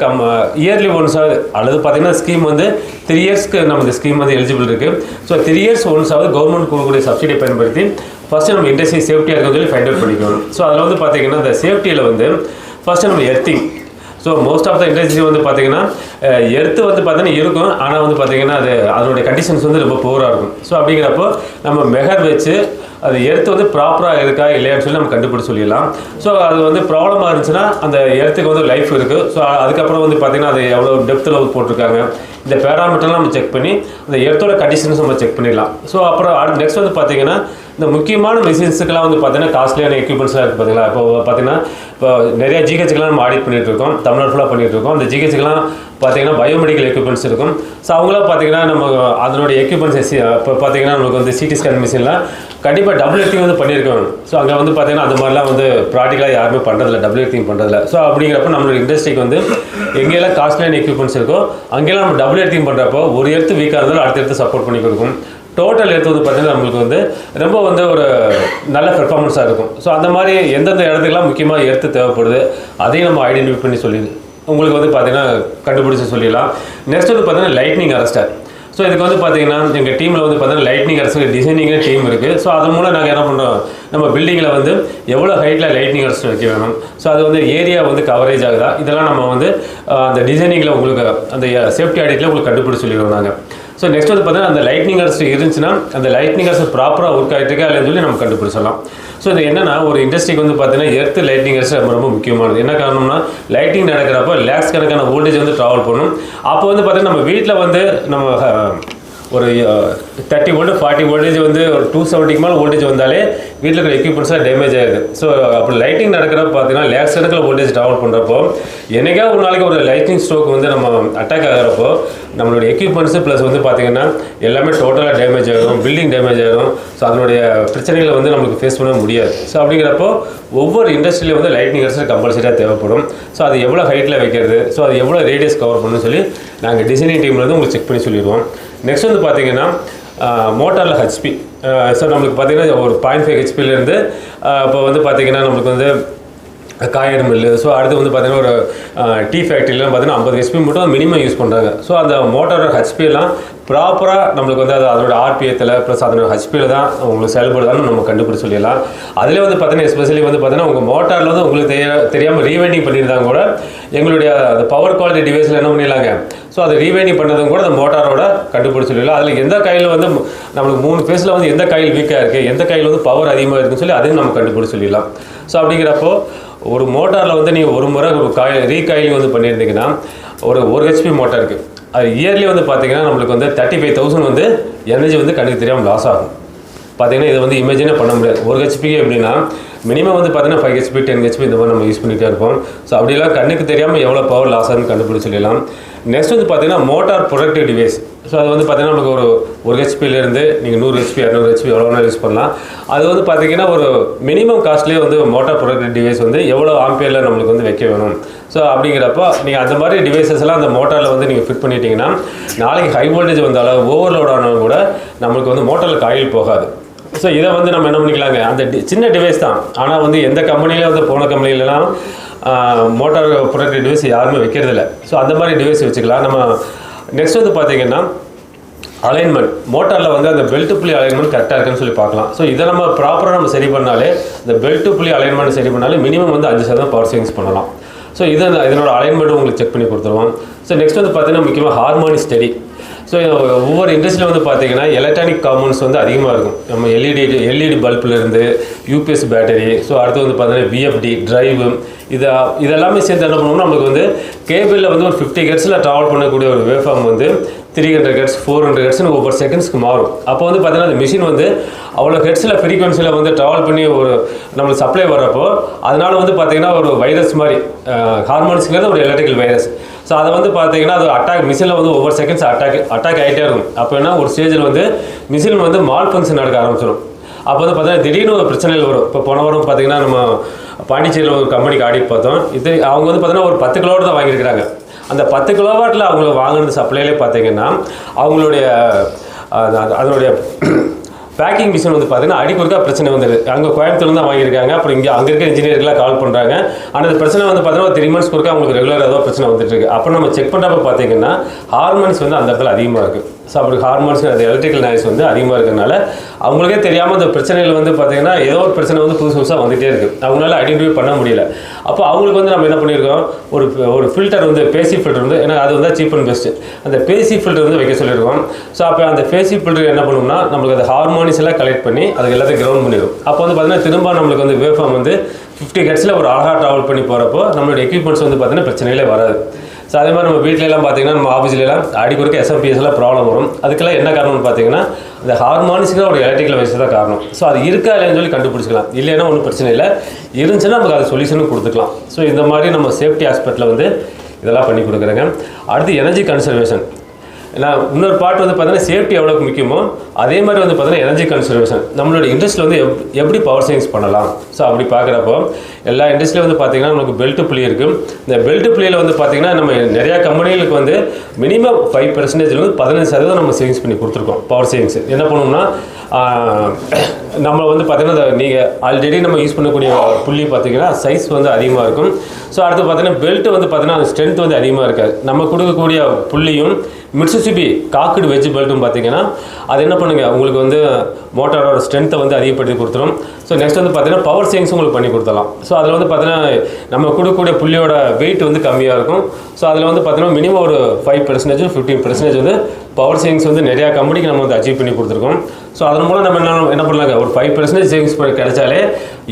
இயர்லி ஒன்ஸாவது அல்லது பார்த்தீங்கன்னா ஸ்கீம் வந்து 3 இயர்ஸ்க்கு நம்ம இந்த ஸ்கீம் வந்து எலிஜிபிள் இருக்குது. ஸோ 3 இயர்ஸ் ஒன்ஸாவது கவர்மெண்ட் கொடுக்கக்கூடிய சப்சிடியை பயன்படுத்தி ஃபஸ்ட்டு நம்ம இண்டஸ்ட்ரி சேஃப்டியாக இருக்கிறது சொல்லி ஃபைண்ட் அவுட் பண்ணிக்கணும். ஸோ அதில் வந்து பார்த்தீங்கன்னா இந்த சேஃப்டியில் வந்து ஃபஸ்ட்டு நம்ம earthing. So most of the industry வந்து பார்த்தீங்கன்னா எர்த்து வந்து பார்த்தீங்கன்னா இருக்கும், ஆனால் வந்து பார்த்தீங்கன்னா அதனுடைய கண்டிஷன்ஸ் வந்து ரொம்ப புவராக இருக்கும். ஸோ அப்படிங்கிறப்போ நம்ம மெகர் வச்சு அது எர்த்து வந்து ப்ராப்பராக இருக்கா இல்லையான்னு சொல்லி நம்ம கண்டுபிடிச்சி சொல்லிடலாம். ஸோ அது வந்து ப்ராப்ளமாக இருந்துச்சுன்னா அந்த எர்த்துக்கு வந்து லைஃப் இருக்குது. ஸோ அதுக்கப்புறம் வந்து பார்த்திங்கன்னா அது எவ்வளோ டெப்த்தில் போட்டிருக்காங்க இந்த பேராமீட்டர்லாம் நம்ம செக் பண்ணி அந்த எர்த்தோட கண்டிஷன்ஸ் நம்ம செக் பண்ணிடலாம். ஸோ அப்புறம் நெக்ஸ்ட் வந்து பார்த்திங்கன்னா இந்த முக்கியமான மெஷின்ஸுக்கெல்லாம் வந்து பார்த்தீங்கன்னா காஸ்ட்லியான எக்யூப்மெண்ட்ஸ்லாம் இருக்குது பார்த்தீங்களா. இப்போ பார்த்தீங்கன்னா இப்போ நிறையா ஜிஹெச்சுக்கெலாம் நம்ம ஆடிட் பண்ணிகிட்டு இருக்கோம், தமிழ்நாடு ஃபுல்லாக பண்ணிகிட்டு இருக்கோம். அந்த ஜிஹெச்சுக்கெலாம் பார்த்தீங்கன்னா பயோமெடிக்கல் எக்யூப்மெண்ட்ஸ் இருக்கும். ஸோ அவங்களாம் பார்த்தீங்கன்னா நம்ம அதனுடைய எக்யூப்மெண்ட்ஸ் இப்போ பார்த்தீங்கன்னா நமக்கு வந்து CT ஸ்கேன் மிஷின்லாம் கண்டிப்பாக டபுள் எர்த்திங் வந்து பண்ணியிருக்கோம். ஸோ அங்கே வந்து பார்த்தீங்கன்னா அது மாதிரிலாம் வந்து ப்ராக்டிக்கலாக யாருமே பண்ணுறதில்ல, டபுள் எர்த்திங் பண்ணுறதில்ல. ஸோ அப்படிங்கிறப்ப நம்மளோட இண்டஸ்ட்ரிக்கு வந்து எங்கெல்லாம் காஸ்ட்லியான எக்யூப்மெண்ட்ஸ் இருக்கோ அங்கெல்லாம் நம்ம டபுள் எர்த்திங் பண்ணுறப்போ ஒரு எர்த்து வீக்காக இருந்தாலும் அடுத்த எர்த்து சப்போர்ட் பண்ணி கொடுக்கும். டோட்டல் எடுத்து வந்து பார்த்தீங்கன்னா நம்மளுக்கு வந்து ரொம்ப வந்து ஒரு நல்ல பெர்ஃபார்மன்ஸாக இருக்கும். ஸோ அந்த மாதிரி எந்தெந்த இடத்துக்குலாம் முக்கியமாக எடுத்து தேவைப்படுது அதையும் நம்ம ஐடென்டிஃபை பண்ணி சொல்லிடுது உங்களுக்கு வந்து பார்த்தீங்கன்னா கண்டுபிடிச்சி சொல்லிடலாம். நெக்ஸ்ட் வந்து பார்த்தீங்கன்னா லைட்னிங் அரெஸ்டர். ஸோ இதுக்கு வந்து பார்த்தீங்கன்னா எங்கள் டீமில் வந்து பார்த்தீங்கன்னா லைட்னிங் அரெஸ்டர் டிசைனிங்காக டீம் இருக்குது. ஸோ அது மூலம் நாங்கள் என்ன பண்ணுறோம், நம்ம பில்டிங்கில் வந்து எவ்வளோ ஹைட்டில் லைட்னிங் அரெஸ்டர் வைக்க வேணும், ஸோ அது வந்து ஏரியா வந்து கவரேஜ் ஆகுதா, இதெல்லாம் நம்ம வந்து அந்த டிசைனிங்கில் உங்களுக்கு அந்த சேஃப்டி ஆடிட்டில் உங்களுக்கு கண்டுபிடிச்சி சொல்லிடுவோம் நாங்கள். ஸோ நெக்ஸ்ட் வந்து பார்த்தீங்கன்னா அந்த லைட்னிங் அரெஸ்டர் இருந்துச்சுன்னா அந்த லைட்னிங் அரெஸ்டர் ப்ராப்பராக ஒர்க் ஆகிட்டு இருக்கா இல்லைன்னு சொல்லி நம்ம கண்டுபிடிச்சலாம். ஸோ இது என்னன்னா ஒரு இண்டஸ்ட்ரிக்கு வந்து பார்த்தீங்கன்னா எர்த்து லைட்னிங் அரெஸ்டர் ரொம்ப முக்கியமானது. என்ன காரணம்னா லைட்டிங் நடக்கிறப்போ லேக்ஸ் கணக்கான வோல்டேஜ் வந்து ட்ராவல் பண்ணணும். அப்போ வந்து பார்த்தீங்கன்னா நம்ம வீட்டில் வந்து நம்ம ஒரு 30 வோல்ட் 40 வோல்டேஜ் வந்து ஒரு 270 மேலே வோல்டேஜ் வந்தாலே வீட்டில் இருக்கிற எக்யூப்மெண்ட்ஸாக டேமேஜ் ஆகிடுது. ஸோ அப்போ லைட்டிங் நடக்கிறப்ப பார்த்தீங்கன்னா லேக்ஸ் கணக்கில் வோல்டேஜ் ட்ராவல் பண்ணுறப்போ என்னைக்கா ஒரு நாளைக்கு ஒரு லைட்டிங் ஸ்ட்ரோக் வந்து நம்ம அட்டாக் ஆகிறப்போ நம்மளுடைய எக்யூப்மெண்ட்ஸு ப்ளஸ் வந்து பார்த்திங்கன்னா எல்லாமே டோட்டலாக டேமேஜ் ஆகிடும், பில்டிங் டேமேஜ் ஆகிடும். ஸோ அதனுடைய பிரச்சனைகளை வந்து நம்மளுக்கு ஃபேஸ் பண்ண முடியாது. ஸோ அப்படிங்கிறப்போ ஒவ்வொரு இண்டஸ்ட்ரியிலையும் வந்து லைட்னிங் அர்ஸ் கம்பல்சரியாக தேவைப்படும். ஸோ அது எவ்வளோ ஹைட்டில் வைக்கிறது, ஸோ அது எவ்வளோ ரேடியஸ் கவர் பண்ணணும்னு சொல்லி நாங்கள் டிசைனிங் டீமில் வந்து உங்களுக்கு செக் பண்ணி சொல்லிடுவோம். நெக்ஸ்ட் வந்து பார்த்திங்கன்னா மோட்டாரில் ஹெச்பி. ஸோ நம்மளுக்கு பார்த்திங்கன்னா ஒரு 0.5 ஹெச்பிலேருந்து இப்போ வந்து பார்த்திங்கன்னா நம்மளுக்கு வந்து காயர் மில்லு, ஸோ அடுத்து வந்து பார்த்திங்கன்னா ஒரு டீ ஃபேக்ட்ரிலாம் பார்த்திங்கன்னா 50 ஹெச்பி மட்டும் மினிமம் யூஸ் பண்ணுறாங்க. ஸோ அந்த மோட்டாரோட ஹெச்பியெல்லாம் ப்ராப்பராக நம்மளுக்கு வந்து அது அதோட ஆர்பிஎத்தில் ப்ளஸ் அதோட ஹெச்பியில் தான் உங்களுக்கு செயல்படுதான்னு நம்ம கண்டுபிடிச்சி சொல்லிடலாம். அதிலே வந்து பார்த்திங்கன்னா எஸ்பெஷலி வந்து பார்த்திங்கன்னா உங்கள் மோட்டாரில் வந்து உங்களுக்கு தெரியாமல் ரீவைண்டிங் பண்ணியிருந்தாங்க கூட எங்களுடைய அந்த பவர் குவாலிட்டி டிவைஸில் என்ன பண்ணிடலாங்க, ஸோ அதை ரீவைண்டிங் பண்ணதும் கூட அந்த மோட்டாரோட கண்டுபிடிச்சி சொல்லிடலாம். அதில் எந்த காயில் வந்து நம்மளுக்கு 3 ஃபேஸில் வந்து எந்த காயில் வீக்காக இருக்குது, எந்த காயில் வந்து பவர் அதிகமாக இருக்குன்னு சொல்லி அதையும் நம்ம கண்டுபிடிச்சி சொல்லிடலாம். ஸோ அப்படிங்கிறப்போ ஒரு மோட்டாரில் வந்து நீங்கள் ஒரு முறை ஒரு ரீகாயிலிங் வந்து பண்ணியிருந்தீங்கன்னா ஒரு ஹெச்பி மோட்டார் இருக்குது, அது இயர்லி வந்து பார்த்திங்கன்னா நம்மளுக்கு வந்து 35,000 வந்து எனர்ஜி வந்து கண்ணுக்கு தெரியாமல் லாஸ் ஆகும். பார்த்திங்கன்னா இதை வந்து இமேஜினே பண்ண முடியாது. ஒரு ஹெச்பிக்கு எப்படின்னா மினிமம் வந்து பார்த்திங்கன்னா 5 ஹெச்பி 10 ஹெச்பி இந்த மாதிரி நம்ம யூஸ் பண்ணிகிட்டே இருப்போம். ஸோ அப்படிலாம் கண்ணுக்கு தெரியாமல் எவ்வளோ பவர் லாஸ் ஆகுதுன்னு கண்டுபிடிச்சி சொல்லலாம். நெக்ஸ்ட் வந்து பார்த்திங்கன்னா மோட்டார் ப்ரொடக்டிவ் டிவைஸ். ஸோ அது வந்து பார்த்திங்கன்னா நமக்கு ஒரு ஹெச்பிலேருந்து நீங்கள் 100 ஹெச்பி 200 ஹெச்பி எவ்வளோ வேணாலும் யூஸ் பண்ணலாம். அது வந்து பார்த்திங்கன்னா ஒரு மினிமம் காஸ்ட்லேயே வந்து மோட்டார் ப்ரொடக்டிவ் டிவைஸ் வந்து எவ்வளோ ஆம்பியரில் நம்மளுக்கு வந்து வைக்க வேணும். ஸோ அப்படிங்கிறப்போ நீங்கள் அந்த மாதிரி டிவைசஸ் எல்லாம் அந்த மோட்டாரில் வந்து நீங்கள் ஃபிட் பண்ணிட்டீங்கன்னா நாளைக்கு ஹை வோல்டேஜ் வந்தாலும் ஓவர்லோட் ஆனாலும் கூட நம்மளுக்கு வந்து மோட்டாரில் காயில் போகாது. ஸோ இதை வந்து நம்ம என்ன பண்ணிக்கலாங்க, அந்த சின்ன டிவைஸ் தான். ஆனால் வந்து எந்த கம்பெனியில் வந்து போன கம்பெனிலலாம் மோட்டார் ப்ரொடக்டிவ் டிவைஸ் யாருமே வைக்கிறதில்ல. ஸோ அந்த மாதிரி டிவைஸ் வச்சுக்கலாம் நம்ம. நெக்ஸ்ட் வந்து பார்த்திங்கன்னா அலைன்மெண்ட். மோட்டாரில் வந்து அந்த பெல்ட் புள்ளி அலைன்மெண்ட் கரெக்டாக இருக்குன்னு சொல்லி பார்க்கலாம். ஸோ இதை நம்ம ப்ராப்பராக நம்ம சரி பண்ணாலே இந்த பெல்ட் புள்ளி அலைன்மெண்ட் சரி பண்ணாலே மினிமம் வந்து 5% பவர் சேவிங்ஸ் பண்ணலாம். ஸோ இதனோட அலைன்மெண்ட்டும் உங்களுக்கு செக் பண்ணி கொடுத்துருவோம். ஸோ நெக்ஸ்ட் வந்து பார்த்திங்கன்னா முக்கியமாக ஹார்மோனிக் ஸ்டடி. ஸோ ஒவ்வொரு இண்டஸ்ட்ரியில் வந்து பார்த்திங்கன்னா எலக்ட்ரானிக் காம்பவுண்ட்ஸ் வந்து அதிகமாக இருக்கும். நம்ம எல்இடி பல்ப்லேருந்து யூபிஎஸ் பேட்டரி, ஸோ அடுத்து வந்து பார்த்திங்கன்னா விஎஃப்டி டிரைவு, இதெல்லாமே சேர்த்து என்ன பண்ணோம்னா நம்மளுக்கு வந்து கேபிளில் வந்து ஒரு 50 ஹெர்ட்ஸில் ட்ராவல் பண்ணக்கூடிய ஒரு வேவ்ஃபார்ம் வந்து 300 ஹெர்ட்ஸ் 400 ஹெர்ட்ஸ்னு ஒவ்வொரு செகண்ட்ஸ்க்கு மாறும். அப்போ வந்து பார்த்திங்கன்னா அந்த மிஷின் வந்து அவ்வளோ ஹெர்ட்ஸில் ஃப்ரீக்வன்சியில் வந்து ட்ராவல் பண்ணி ஒரு நம்மளுக்கு சப்ளை வர்றப்போ அதனால் வந்து பார்த்திங்கன்னா ஒரு வைரஸ் மாதிரி ஹார்மோனிக்ஸ்ங்கிறது ஒரு எலக்ட்ரிக்கல் வைரஸ். ஸோ அதை வந்து பார்த்திங்கன்னா அது அட்டாக் மிஷினில் வந்து ஒவ்வொரு செகண்ட்ஸ் அட்டாக் ஆகிட்டே இருக்கும். அப்போ என்ன ஒரு ஸ்டேஜில் வந்து மிஷின் வந்து மால் ஃபங்க்ஷன் நடக்க ஆரம்பிச்சிடும். அப்போ வந்து பார்த்தீங்கன்னா திடீர்னு ஒரு பிரச்சனைகள் வரும். இப்போ போன வாரம் பார்த்திங்கன்னா நம்ம பாண்டிச்சேரியில் ஒரு கம்பெனிக்கு ஆடிட் பார்த்தோம். அவங்க வந்து பார்த்திங்கன்னா ஒரு 10 கிலோவாட் தான் வாங்கியிருக்கிறாங்க. அந்த 10 கிலோவாட்டில் அவங்க வாங்கினது சப்ளைலே பார்த்திங்கன்னா அவங்களுடைய அதனுடைய பேக்கிங் மிஷின் வந்து பார்த்தீங்கன்னா அடிக்கொருக்கா பிரச்சனை வந்துடுது. அங்கே கோயம்புத்தூர் தான் வாங்கியிருக்காங்க. அப்புறம் இங்கே அங்கே இருக்க இன்ஜினியர்லாம் கால் பண்ணுறாங்க. ஆனால் அந்த பிரச்சனை வந்து பார்த்தீங்கன்னா 3 months ஒருக்கா அவங்களுக்கு ரெகுலராக ஏதோ பிரச்சனை வந்துட்டு இருக்கு. அப்போ நம்ம செக் பண்ணுறப்ப பார்த்தீங்கன்னா ஹார்மோன்ஸ் வந்து அந்த இடத்துல அதிகமாக இருக்குது. ஸோ அப்படி ஹார்மோன்ஸ் அந்த எலக்ட்ரிக்கல் நாய்ஸ் வந்து அதிகமாக இருக்கிறதுனால அவங்களுக்கே தெரியாமல் அந்த பிரச்சனைகள் வந்து பார்த்திங்கன்னா ஏதோ ஒரு பிரச்சனை வந்து புதுசாக வந்துகிட்டே இருக்குது. அவங்களால ஐடென்டிஃபை பண்ண முடியல. அப்போ அவங்களுக்கு வந்து நம்ம என்ன பண்ணியிருக்கோம், ஒரு ஃபில்டர் வந்து பேசி ஃபில்டர் வந்து, ஏன்னா அது வந்து சீப் அண்ட் பெஸ்ட்டு, அந்த பேசி ஃபில்டர் வந்து வைக்க சொல்லியிருக்கோம். ஸோ அப்போ அந்த பேசி ஃபில்டர் என்ன பண்ணுவோம்னா நம்மளுக்கு அந்த ஹார்மோனிஸ் எல்லாம் கலெக்ட் பண்ணி அதுக்கு எல்லாத்தையும் கிரவுண்ட் பண்ணிடும். அப்போ வந்து பார்த்திங்கன்னா திரும்ப நம்மளுக்கு வந்து வேவ்ஃபார்ம் வந்து 50 ஹெர்ட்ஸில் ஒரு அழகாக ட்ராவல் பண்ணி போகிறப்போ நம்மளோட எக்யூப்மெண்ட்ஸ் வந்து பார்த்திங்கன்னா பிரச்சனைகளே வராது. ஸோ அதே மாதிரி நம்ம வீட்டிலலாம் பார்த்திங்கன்னா நம்ம ஆஃபீஸ்லாம் அடிக்கொருக்க எஸ்எம்பிஎஸ்லாம் ப்ராப்ளம் வரும். அதுக்கெல்லாம் என்ன காரணம்னு பார்த்தீங்கன்னா இந்த ஹார்மோனிக்ஸுக்கு ஒரு எலக்ட்ரிக்கல் வைஸ் தான் காரணம். ஸோ அது இருக்கா இல்லைன்னு சொல்லி கண்டுபிடிச்சிக்கலாம். இல்லைன்னா ஒன்றும் பிரச்சனை இல்லை, இருந்துச்சுன்னா நமக்கு அது சொல்யூஷனும் கொடுத்துக்கலாம். ஸோ இந்த மாதிரி நம்ம சேஃப்டி ஆஸ்பெக்டில் வந்து இதெல்லாம் பண்ணி கொடுக்குறேங்க. அடுத்து எனர்ஜி கன்சர்வேஷன். ஏன்னா இன்னொரு பார்ட் வந்து பார்த்தீங்கன்னா சேஃப்டி எவ்வளோக்கு முக்கியமோ அதே மாதிரி வந்து பார்த்தீங்கன்னா எனர்ஜி கன்சர்வேஷன். நம்மளோட இண்டஸ்ட்ரியில் வந்து எப்படி பவர் சேவிங்ஸ் பண்ணலாம். ஸோ அப்படி பார்க்குறப்போ எல்லா இண்டஸ்ட்ரியிலும் வந்து பார்த்திங்கன்னா நமக்கு பெல்ட் புள்ளி இருக்குது. இந்த பெல்ட் புள்ளியில் வந்து பார்த்திங்கன்னா நம்ம நிறையா கம்பெனிகளுக்கு வந்து மினிமம் 5% 15% நம்ம சேவிங்ஸ் பண்ணி கொடுத்துருக்கோம். பவர் சேவிங்ஸ் என்ன பண்ணுவோம்னா நம்ம வந்து பார்த்திங்கன்னா நீங்கள் ஆல்ரெடி நம்ம யூஸ் பண்ணக்கூடிய புள்ளி பார்த்திங்கன்னா சைஸ் வந்து அதிகமாக இருக்கும். ஸோ அடுத்து பார்த்திங்கன்னா பெல்ட் வந்து பார்த்திங்கன்னா ஸ்ட்ரென்த் வந்து அதிகமாக இருக்காது. நம்ம கொடுக்கக்கூடிய புள்ளியும் மிட்சுபிஷி காக்கடு வெஜ் பெல்ட்டும் பார்த்திங்கன்னா அது என்ன பண்ணுங்க உங்களுக்கு வந்து மோட்டாரோட ஸ்ட்ரென்த்தை வந்து அதிகப்படுத்தி கொடுத்துரும். ஸோ நெக்ஸ்ட் வந்து பார்த்திங்கன்னா பவர் சேவிங்ஸ் உங்களுக்கு பண்ணி கொடுத்துடலாம். ஸோ அதில் வந்து பார்த்திங்கன்னா நம்ம கொடுக்கக்கூடிய புள்ளியோட வெயிட் வந்து கம்மியாக இருக்கும். ஸோ அதில் வந்து பார்த்திங்கன்னா மினிமம் ஒரு 5% 15% வந்து பவர் சேவிங்ஸ் வந்து நிறையா கம்பெனிக்கு நம்ம வந்து அச்சீவ் பண்ணி கொடுத்துருக்கோம். ஸோ அதன் மூலம் நம்ம என்ன பண்ணலாங்க, ஒரு 5% சேவிங்ஸ் கிடைச்சாலே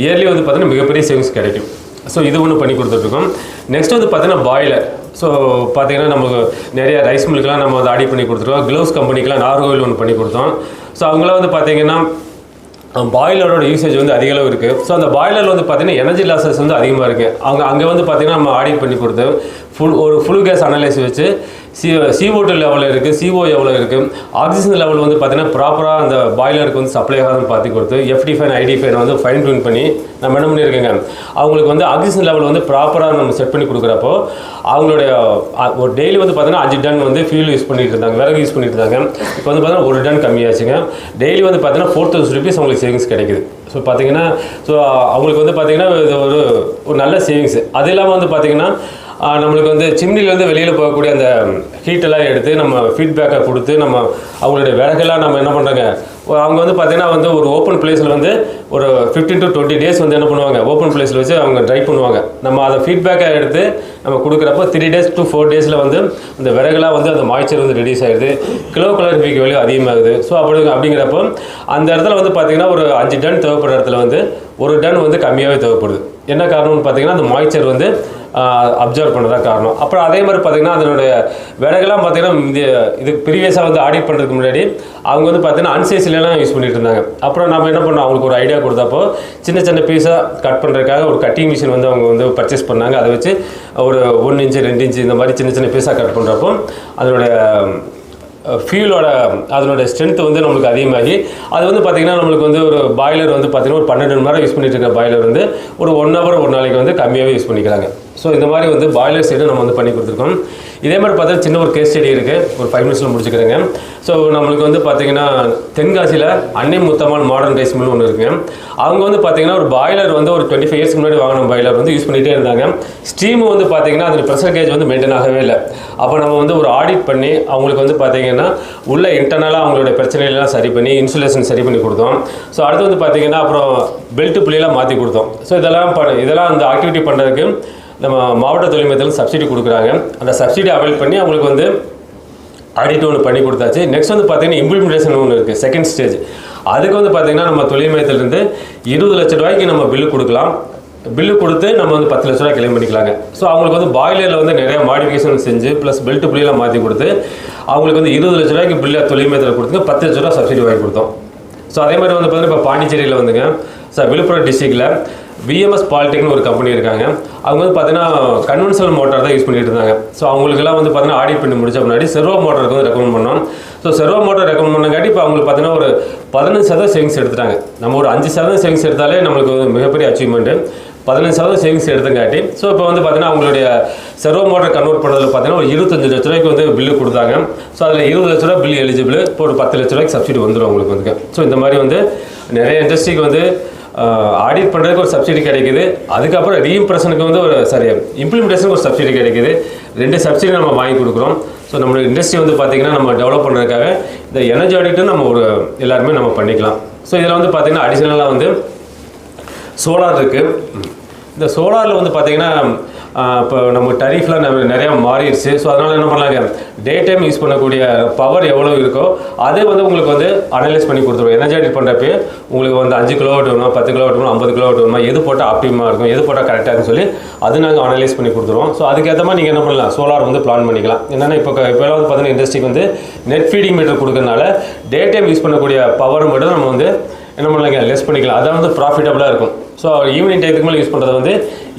இயர்லி வந்து பார்த்திங்கன்னா மிகப்பெரிய சேவிங்ஸ் கிடைக்கும். ஸோ இது ஒன்று பண்ணி கொடுத்துட்ருக்கோம். நெக்ஸ்ட் வந்து பார்த்திங்கன்னா பாய்லர். ஸோ பார்த்திங்கன்னா நமக்கு நிறைய ரைஸ் மில்க்கெலாம் நம்ம வந்து ஆடி பண்ணி கொடுத்துருக்கோம். க்ளவுஸ் கம்பெனிக்கெலாம் நார்கோவில் ஒன்று பண்ணி கொடுத்தோம். ஸோ அவங்களாம் வந்து பார்த்திங்கன்னா பாய்லரோட யூசேஜ் வந்து அதிக அளவு இருக்குது. ஸோ அந்த பாய்லரில் வந்து பார்த்திங்கன்னா எனர்ஜி லாஸஸ் வந்து அதிகமாக இருக்குது. அங்கே வந்து பார்த்திங்கன்னா நம்ம ஆடிட் பண்ணி கொடுத்து ஃபுல் கேஸ் அனலைஸ் வச்சு CO2 லெவல் இருக்குது, CO எவ்வளோ இருக்குது, ஆக்சிஜன் லெவல் வந்து பார்த்தீங்கன்னா ப்ராப்பராக அந்த பாய்லருக்கு வந்து சப்ளை ஆகாதுன்னு பார்த்து கொடுத்து FD ஃபைன் ID ஃபைன் வந்து ஃபைன் டியூன் பண்ணி நம்ம என்ன பண்ணியிருக்கேங்க, அவங்களுக்கு வந்து ஆக்சிஜன் லெவல் வந்து ப்ராப்பராக நம்ம செட் பண்ணி கொடுக்குறப்போ அவங்களுடைய ஒரு டெய்லி வந்து பார்த்தீங்கன்னா 5 டன் வந்து ஃபியூல் யூஸ் பண்ணிட்டு இருந்தாங்க, விறகு யூஸ் பண்ணிட்டு இருந்தாங்க. இப்போ வந்து பார்த்தீங்கன்னா 1 டன் கம்மியாச்சுங்க. டெய்லி வந்து பார்த்தீங்கன்னா 4000 rupees அவங்களுக்கு சேவிங்ஸ் கிடைக்குது. ஸோ பார்த்தீங்கன்னா அவங்களுக்கு வந்து பார்த்தீங்கன்னா இது ஒரு நல்ல சேவிங்ஸ். அது இல்லாமல் வந்து பார்த்தீங்கன்னா நம்மளுக்கு வந்து சிம்னிலேருந்து வெளியில் போகக்கூடிய அந்த ஹீட்டெல்லாம் எடுத்து நம்ம ஃபீட்பேக்கை கொடுத்து நம்ம அவங்களுடைய விறகெல்லாம் நம்ம என்ன பண்ணுறாங்க, அவங்க வந்து பார்த்தீங்கன்னா வந்து ஒரு ஓப்பன் பிளேஸில் வந்து ஒரு 15 to 20 days வந்து என்ன பண்ணுவாங்க, ஓப்பன் பிளேஸில் வச்சு அவங்க ட்ரை பண்ணுவாங்க. நம்ம அதை ஃபீட்பேக்கை எடுத்து நம்ம கொடுக்குறப்போ 3 days to 4 days வந்து இந்த விறகுலாம் வந்து அந்த மாய்ச்சர் வந்து ரெடியூஸ் ஆகிடுது, கிலோ கலரிஃபிக் வேல்யூ அதிகமாகுது. ஸோ அப்படிங்கிறப்போ அந்த இடத்துல வந்து பார்த்தீங்கன்னா ஒரு 5 டன் தேவைப்படுற இடத்துல வந்து 1 டன் வந்து கம்மியாகவே தேவைப்படுது. என்ன காரணம்னு பார்த்தீங்கன்னா அந்த மாய்ச்சர் வந்து அப்சர்வ் பண்ணதான் காரணம். அப்புறம் அதே மாதிரி பார்த்தீங்கன்னா அதனுடைய விறகுலாம் பார்த்தீங்கன்னா இது ப்ரீவியஸாக வந்து ஆடிட் பண்ணுறதுக்கு முன்னாடி அவங்க வந்து பார்த்தீங்கன்னா அன்சைஸ்லாம் யூஸ் பண்ணிட்டு இருந்தாங்க. அப்புறம் நம்ம என்ன பண்ணோம், அவங்களுக்கு ஒரு ஐடியா கொடுத்தப்போ சின்ன சின்ன பீஸாக கட் பண்ணுறதுக்காக ஒரு கட்டிங் மிஷின் வந்து அவங்க வந்து பர்ச்சேஸ் பண்ணாங்க. அதை வச்சு ஒரு 1 inch 2 inch இந்த மாதிரி சின்ன சின்ன பீஸாக கட் பண்ணுறப்போ அதனுடைய ஃபியூலோட அதனுடைய ஸ்ட்ரென்த் வந்து நம்மளுக்கு அதிகமாகி அது வந்து பார்த்திங்கன்னா நம்மளுக்கு வந்து ஒரு பாய்லர் வந்து பார்த்திங்கன்னா ஒரு 12 மணி நேரம் யூஸ் பண்ணிட்டு இருக்க பாய்லர் வந்து ஒரு 1 hour ஒரு நாளைக்கு வந்து கம்மியாகவே யூஸ் பண்ணிக்கிறாங்க. ஸோ இந்த மாதிரி வந்து பாய்லர் சைடு நம்ம வந்து பண்ணி கொடுத்துருக்கோம். இதே மாதிரி பார்த்தா சின்ன ஒரு கேஸ் ஸ்டடி இருக்குது, ஒரு 5 minutes முடிச்சுக்கிறேங்க. ஸோ நம்மளுக்கு வந்து பார்த்திங்கன்னா தென்காசியில் அன்னை முத்தம்மாள் மாடர்ன் ரைஸ் மில் ஒன்று இருக்குங்க. அவங்க வந்து பார்த்திங்கன்னா ஒரு பாய்லர் வந்து ஒரு 25 years முன்னாடி வாங்கின பாய்லர் வந்து யூஸ் பண்ணிகிட்டே இருந்தாங்க. ஸ்டீம் வந்து பார்த்திங்கன்னா அதில் ப்ரெஷர் கேஜ் வந்து மெயின்டைன் ஆகவே இல்லை. அப்போ நம்ம வந்து ஒரு ஆடிட் பண்ணி அவங்களுக்கு வந்து பார்த்திங்கன்னா உள்ள இன்டர்னலாக அவங்களுடைய பிரச்சனைகள்லாம் சரி பண்ணி இன்சுலேஷன் சரி பண்ணி கொடுத்தோம். ஸோ அடுத்து வந்து பார்த்திங்கன்னா அப்புறம் பெல்ட் புள்ளியெல்லாம் மாற்றி கொடுத்தோம். ஸோ இதெல்லாம் அந்த ஆக்டிவிட்டி பண்ணுறதுக்கு நம்ம மாவட்ட தொழில் மையத்தில் சப்சிடி கொடுக்குறாங்க. அந்த சப்சிடி அவைல் பண்ணி அவங்களுக்கு வந்து ஆடிட் ஒன்று பண்ணி கொடுத்தாச்சு. நெக்ஸ்ட் வந்து பார்த்திங்கன்னா இம்ப்ளிமெண்டேஷன் ஒன்று இருக்குது, செகண்ட் ஸ்டேஜ். அதுக்கு வந்து பார்த்திங்கன்னா நம்ம தொழில் மையத்திலேருந்து 20 லட்ச ரூபாய்க்கு நம்ம பில்லு கொடுக்கலாம். பில்லு கொடுத்து நம்ம வந்து 10 லட்ச ரூபாய் கிளைம் பண்ணிக்கலாங்க. ஸோ அவங்களுக்கு வந்து பாய்லரில் வந்து நிறைய மாடிஃபிகேஷன் செஞ்சு ப்ளஸ் பெல்ட் புள்ளியெல்லாம் மாற்றி கொடுத்து அவங்களுக்கு வந்து 20 லட்ச ரூபாய்க்கு பில்லு தொழில் மையத்தில் கொடுத்துங்க 10 லட்ச ரூபா சப்சிடி வாங்கி கொடுத்தோம். ஸோ அதே மாதிரி வந்து பார்த்திங்கன்னா இப்போ பாண்டிச்சேரியில் வந்துங்க விழுப்புரம் டிஸ்ட்ரிக்டில் VMS பாலிடெக்னு ஒரு கம்பெனி இருக்காங்க. அவங்க வந்து பார்த்தீங்கன்னா கன்வென்ஷனல் மோட்டார் தான் யூஸ் பண்ணிட்டு இருந்தாங்க. ஸோ அவங்களுக்குலாம் வந்து பார்த்தீங்கன்னா ஆடிட் பண்ணி முடிச்ச முன்னாடி செர்வோ மோட்டருக்கு வந்து ரெக்கமெண்ட் பண்ணோம். ஸோ செர்வோ மோட்டார் ரெக்கமெண்ட் பண்ணங்காட்டி இப்போ அவங்களுக்கு பார்த்தீங்கன்னா ஒரு 15% சேவிங்ஸ் எடுத்துட்டாங்க. நம்ம ஒரு 5% சேவிங்ஸ் எடுத்தாலே நம்மளுக்கு ஒரு மிகப்பெரிய அச்சீவ்மெண்ட்டு. 15% சேவிங்ஸ் எடுத்துங்காட்டி ஸோ இப்போ வந்து பார்த்தீங்கன்னா அவங்களுடைய செர்வோ மோட்டர் கன்வெர்ட் பண்ணுறதுல பார்த்தீங்கன்னா ஒரு 25 லட்ச ரூபாய்க்கு வந்து பில்லு கொடுத்தாங்க. ஸோ அதில் 20 லட்ச ரூபா பில் எலிஜிபிள், இப்போ ஒரு 10 லட்ச ரூபாய்க்கு சப்சிடி வந்துடும் அவங்களுக்கு வந்து. ஸோ இந்த மாதிரி வந்து நிறைய இண்டஸ்ட்ரிக்கு வந்து ஆடிட் பண்ணுறதுக்கு ஒரு சப்சிடி கிடைக்குது. அதுக்கப்புறம் ரீஇம்ப்ரெஷனுக்கு வந்து இம்ப்ளிமெண்டேஷனுக்கு ஒரு சப்சிடி கிடைக்குது. 2 சப்சிடி நம்ம வாங்கி கொடுக்குறோம். ஸோ நம்மளோட இண்டஸ்ட்ரி வந்து பார்த்திங்கன்னா நம்ம டெவலப் பண்ணுறதுக்காக இந்த எனர்ஜி ஆடிட்டும் நம்ம எல்லாருமே நம்ம பண்ணிக்கலாம். ஸோ இதில் வந்து பார்த்திங்கன்னா அடிஷ்னலாக வந்து சோலார் இருக்குது. இந்த சோலாரில் வந்து பார்த்திங்கன்னா இப்போ நம்ம டரிஃப்லாம் நிறையா மாறிடுச்சு. ஸோ அதனால் என்ன பண்ணலாங்க, டே டைம் யூஸ் பண்ணக்கூடிய பவர் எவ்வளோ இருக்கோ அதே வந்து உங்களுக்கு வந்து அனலைஸ் பண்ணி கொடுத்துருவோம். எனர்ஜி ஆடிட் பண்ணுறப்பே உங்களுக்கு வந்து 5 கிலோவாட் வேணுமா, 10 கிலோவாட் வேணுமா, 50 கிலோவாட் வேணுமா, எது போட்டால் ஆப்டிமாக இருக்கும், எது போட்டால் கரெக்டாக இருக்குன்னு சொல்லி அது நாங்கள் அனலைஸ் பண்ணி கொடுத்துருவோம். ஸோ அதுக்கேற்ற மாதிரி நீங்கள் என்ன பண்ணலாம், சோலார் வந்து பிளான் பண்ணிக்கலாம். என்னென்னா இப்போலாம் வந்து பார்த்தீங்கன்னா இண்டஸ்ட்ரிக்கு வந்து நெட் ஃபீடிங் மீட்டர் கொடுக்கறதுனால டே டைம் யூஸ் பண்ணக்கூடிய பவர் மட்டும் நம்ம வந்து என்ன பண்ணலாங்க லெஸ் பண்ணிக்கலாம். அதான் வந்து ப்ராஃபிட்டபுளாக இருக்கும். ஸோ ஈவினிங் டைத்துக்கு மேலே யூஸ் பண்ணுறது வந்து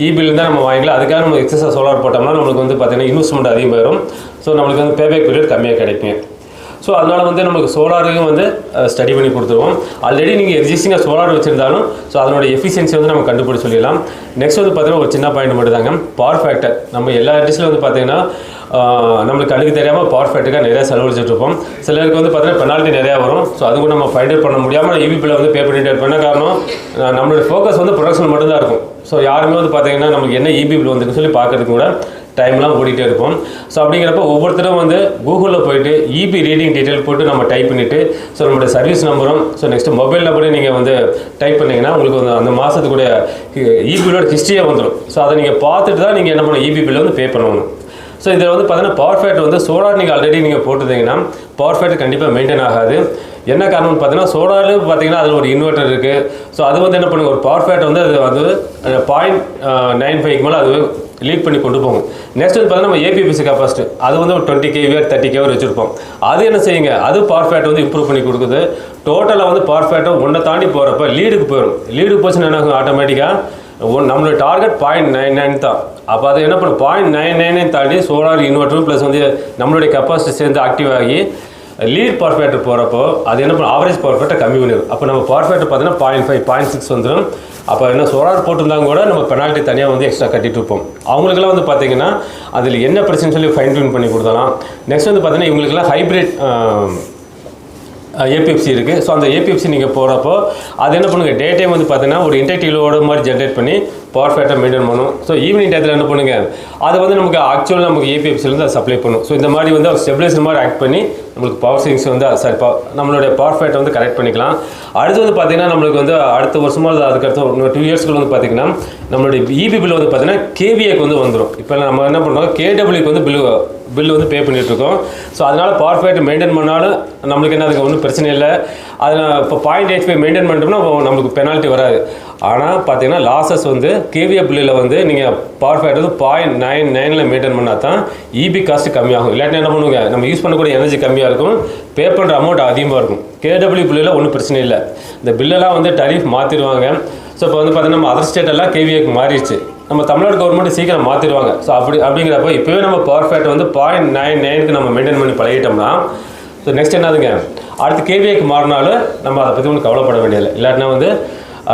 இபில் தான் நம்ம வாங்கிக்கலாம். அதுக்காக நம்ம எக்ஸஸாக சோலார் போட்டோம்னா நம்மளுக்கு வந்து பார்த்திங்கன்னா இன்வெஸ்ட்மெண்ட் அதிகமாகிடும். ஸோ நம்மளுக்கு வந்து பேபேக் பீரியட் கம்மியாக கிடைக்கும். ஸோ அதனால் வந்து நமக்கு சோலாரையும் வந்து ஸ்டடி பண்ணி கொடுத்துருவோம். ஆல்ரெடி நீங்கள் எக்ஸிஸ்டிங்காக சோலார் வச்சுருந்தாலும் ஸோ அதனோட எஃபிஷியன்சி வந்து நம்ம கண்டுபிடிச்சி சொல்லிடலாம். நெக்ஸ்ட் வந்து பார்த்திங்கன்னா ஒரு சின்ன பாயிண்ட் மட்டும் தாங்க, பவர் ஃபேக்டர். நம்ம எல்லா இண்டஸ்ட்ரியிலும் வந்து பார்த்திங்கன்னா நம்மளுக்கு கண்ணுக்கு தெரியாமல் பவர் ஃபேக்டருக்காக நிறையா செலவழிச்சிட்ருப்போம். சிலருக்கு வந்து பார்த்திங்கன்னா பெனால்ட்டி நிறையா வரும். ஸோ அது கூட நம்ம ஃபைண்ட் அவுட் பண்ண முடியாமல் EB பில்லை வந்து பே பண்ணிட்டு இருப்போம். என்ன காரணம், நம்மளோட ஃபோக்கஸ் வந்து ப்ரொடக்ஷன் மட்டும்தான் இருக்கும். ஸோ யாருமே வந்து பார்த்திங்கன்னா நமக்கு என்ன EB பில் வந்துருக்கு சொல்லி பார்க்கறதுக்கு கூட டைம்லாம் ஓடிட்டே இருப்போம். ஸோ அப்படிங்கிறப்ப ஒவ்வொருத்தரும் வந்து கூகுளில் போய்ட்டு EB ரீடிங் டீட்டெயில் போட்டு நம்ம டைப் பண்ணிவிட்டு ஸோ நம்மளுடைய சர்வீஸ் நம்பரும் ஸோ நெக்ஸ்ட்டு மொபைல் நம்பரையும் நீங்கள் வந்து டைப் பண்ணிங்கன்னா உங்களுக்கு வந்து அந்த மாதத்துக்குடைய EB பில்லோட ஹிஸ்ட்ரியாக வந்துடும். ஸோ அதை நீங்கள் பார்த்துட்டு தான் நீங்கள் என்ன பண்ணணும், EB பில்லை வந்து பே பண்ணணும். ஸோ இதில் வந்து பார்த்தீங்கன்னா பவர் ஃபேக்டர் வந்து சோலார் நீங்கள் ஆல்ரெடி நீங்கள் போட்டுருந்தீங்கன்னா பவர் ஃபேக்டர் கண்டிப்பாக மெயின்டைன் ஆகாது. என்ன காரணம்னு பார்த்தீங்கன்னா சோலாரில் பார்த்தீங்கன்னா அதில் ஒரு இன்வெர்ட்டர் இருக்குது. ஸோ அது வந்து என்ன பண்ணுங்க, ஒரு பவர் ஃபேக்டர் வந்து அது வந்து 0.95 மேலே அது லீட் பண்ணி கொண்டு போகும். நெக்ஸ்ட் வந்து பார்த்தீங்கன்னா நம்ம ஏபிபிசி கெப்பாசிட்டி அது வந்து ஒரு 20 kV 30 kV வச்சுருப்போம். அது என்ன செய்யுங்க, அது பவர் ஃபேக்டர் வந்து இம்ப்ரூவ் பண்ணி கொடுக்குது. டோட்டலாக வந்து பவர் ஃபேக்டர் ஒன்றை தாண்டி போகிறப்ப லீடுக்கு போயிடும். லீடுக்கு போச்சுன்னா என்ன ஆகும், ஆட்டோமேட்டிக்காக நம்மளோட டார்கெட் 0.99 தான். அப்போ அது என்ன பண்ணும் 0.99 தாண்டி சோலார் இன்வெர்டரும் ப்ளஸ் வந்து நம்மளுடைய கெப்பாசிட்டி சேர்ந்து ஆக்டிவ் ஆகி லீட் பவர் ஃபேக்டர் போகிறப்போ அது என்ன பண்ணும் ஆவரேஜ் பவர் ஃபேக்டர் கம்மி பண்ணிடும். அப்போ நம்ம பவர் ஃபேக்டர் பார்த்தீங்கன்னா 0.5 0.6 வந்துடும். அப்போ என்ன சோலார் போட்டிருந்தாங்க கூட நம்ம பெனால்ட்டி தனியாக வந்து எக்ஸ்ட்ரா கட்டிட்டு இருப்போம். அவங்களுக்கெல்லாம் வந்து பார்த்தீங்கன்னா அதில் என்ன பிரச்சனை சொல்லி ஃபைன் டியூன் பண்ணி கொடுத்தலாம். நெக்ஸ்ட் வந்து பார்த்தீங்கன்னா இவங்களுக்கெல்லாம் ஹைப்ரிட் ஏபிஎஃப்சி இருக்குது. ஸோ அந்த ஏபிஎஃப்சி நீங்கள் போகிறப்போ அது என்ன பண்ணுங்கள் டே டைம் வந்து பார்த்தீங்கன்னா ஒரு இன்டெக்டிவ் லோடு மாதிரி ஜென்ரேட் பண்ணி பவர் ஃபேக்டர் மெயின்டைன் பண்ணும். ஸோ ஈவினிங் டயத்தில் என்ன பண்ணுங்கள் அது வந்து நமக்கு ஆக்சுவலாக நமக்கு ஏபிஎஃப்சிலேருந்து அதை சப்ளை பண்ணும். ஸோ இந்த மாதிரி வந்து ஸ்டெபிலைசர் மாதிரி ஆக்ட் பண்ணி நம்மளுக்கு பவர் சேவிங்ஸ் வந்து நம்மளுடைய பவர் ஃபேக்டர் வந்து கரெக்ட் பண்ணிக்கலாம். அடுத்து வந்து பார்த்திங்கன்னா நம்மளுக்கு வந்து அடுத்த வருஷமாக அதுக்கடுத்து இன்னும் 2 இயர்ஸ்க்கு வந்து பார்த்திங்கன்னா நம்மளுடைய இபி பில் வந்து பார்த்திங்கன்னா கேவிஏக்கு வந்து வந்துடும். இப்போ நம்ம என்ன பண்ணுறோம் கேடபிள்யூக்கு வந்து பில் வந்து பே பண்ணிகிட்ருக்கோம். ஸோ அதனால் பவர் ஃபேக்டர் மெயின்டைன் பண்ணாலும் நம்மளுக்கு என்ன அதுக்கு ஒன்றும் பிரச்சனை இல்லை. அதில் இப்போ 0.85 மெயின்டைன் பண்ணிட்டோம்னா நம்மளுக்கு பெனால்ட்டி வராது. ஆனால் பார்த்தீங்கன்னா லாஸஸ் வந்து கேவிஏ பில்லில் வந்து நீங்கள் பவர் ஃபேக்டர் வந்து 0.99 மெயின்டைன் பண்ணால் தான் இபி காஸ்ட்டு கம்மியாகும். இல்லாட்டி என்ன பண்ணுவாங்க நம்ம யூஸ் பண்ணக்கூடிய எனர்ஜி கம்மியாக இருக்கும், பே பண்ணுற அமௌண்ட் அதிகமாக இருக்கும். கேடபிள்யூ பில்லில் ஒன்றும் பிரச்சனை இல்லை. இந்த பில்லெல்லாம் வந்து டரிஃப் மாற்றிடுவாங்க. ஸோ இப்போ வந்து பார்த்தீங்கன்னா நம்ம அதர் ஸ்டேட்டெல்லாம் கேவிஏக்கு மாறிடுச்சு. நம்ம தமிழ்நாடு கவர்மெண்ட் சீக்கிரம் மாற்றிடுவாங்க. ஸோ அப்படிங்கிறப்போ இப்போவே நம்ம பவர் ஃபேக்டர் வந்து 0.99க்கு நம்ம மெயின்டைன் பண்ணி பழகிட்டோம்னா ஸோ நெக்ஸ்ட் என்னதுங்க அடுத்து கேவிஏக்கு மாறினாலும் நம்ம அதை பற்றி ஒன்றும் கவலைப்பட வேண்டியதில்லை. இல்லாட்டினா வந்து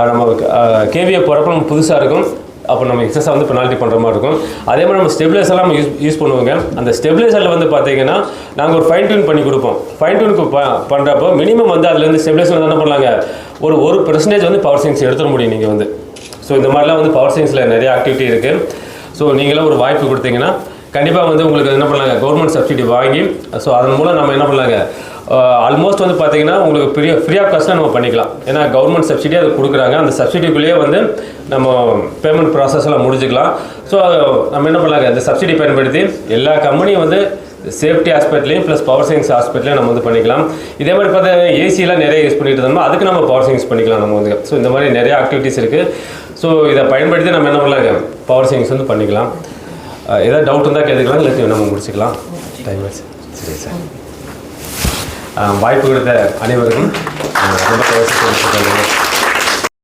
நம்ம கேவிஏ போகிறப்ப நம்ம புதுசாக இருக்கும். அப்போ நம்ம எக்ஸஸாக வந்து பெனால்ட்டி பண்ணுற மாதிரி இருக்கும். அதே மாதிரி நம்ம ஸ்டெபிலைசர்லாம் நம்ம யூஸ் பண்ணுவோங்க. அந்த ஸ்டெபிலைசரில் வந்து பார்த்தீங்கன்னா நாங்கள் ஒரு ஃபைன் டியூன் பண்ணி கொடுப்போம். ஃபைன் டியூனுக்கு பண்ணுறப்போ மினிமம் வந்து அதுலேருந்து ஸ்டெபிலைசர் என்ன பண்ணலாங்க ஒரு 1% வந்து பவர் சேவிங்ஸ் எடுத்துட முடியும் நீங்கள் வந்து. ஸோ இந்த மாதிரிலாம் வந்து பவர் சேவிங்ஸில் நிறைய ஆக்டிவிட்டி இருக்குது. ஸோ நீங்களாம் ஒரு வாய்ப்பு கொடுத்தீங்கன்னா கண்டிப்பாக வந்து உங்களுக்கு என்ன பண்ணலாங்க கவர்மெண்ட் சப்சிடி வாங்கி ஸோ அதன் மூலம் நம்ம என்ன பண்ணலாங்க ஆல்மோஸ்ட் வந்து பார்த்தீங்கன்னா உங்களுக்கு ஃப்ரீ ஆஃப் காஸ்ட்டில் நம்ம பண்ணிக்கலாம். ஏன்னா கவர்மெண்ட் சப்சிடி அது கொடுக்குறாங்க. அந்த சப்சிடிக்குள்ளேயே வந்து நம்ம பேமெண்ட் ப்ராசஸ் எல்லாம் முடிஞ்சுக்கலாம். ஸோ நம்ம என்ன பண்ணலாங்க இந்த சப்சிடி பயன்படுத்தி எல்லா கம்பெனியும் வந்து சேஃப்டி ஆஸ்பெக்ட்லேயும் ப்ளஸ் பவர் சேவிங்ஸ் ஆஸ்பெக்ட்லேயும் நம்ம வந்து பண்ணிக்கலாம். இதே மாதிரி பார்த்தீங்கன்னா ஏசியெலாம் நிறைய யூஸ் பண்ணிட்டு இருந்தோம்னா அதுக்கு நம்ம பவர் சேவிங்ஸ் பண்ணிக்கலாம் நம்ம வந்து. ஸோ இந்த மாதிரி நிறைய ஆக்டிவிட்டீஸ் இருக்குது. ஸோ இதை பயன்படுத்தி நம்ம என்ன பண்ணலாங்க பவர் சேவிங்ஸ் வந்து பண்ணிக்கலாம். ஏதாவது டவுட் இருந்தால் கேட்டுக்கலாம், இல்லை நம்ம முடிச்சுக்கலாம். டைம் ஆச்சு. சரி சார், வாய்ப்பு கொடுத்த அனைவருக்கும் ரொம்ப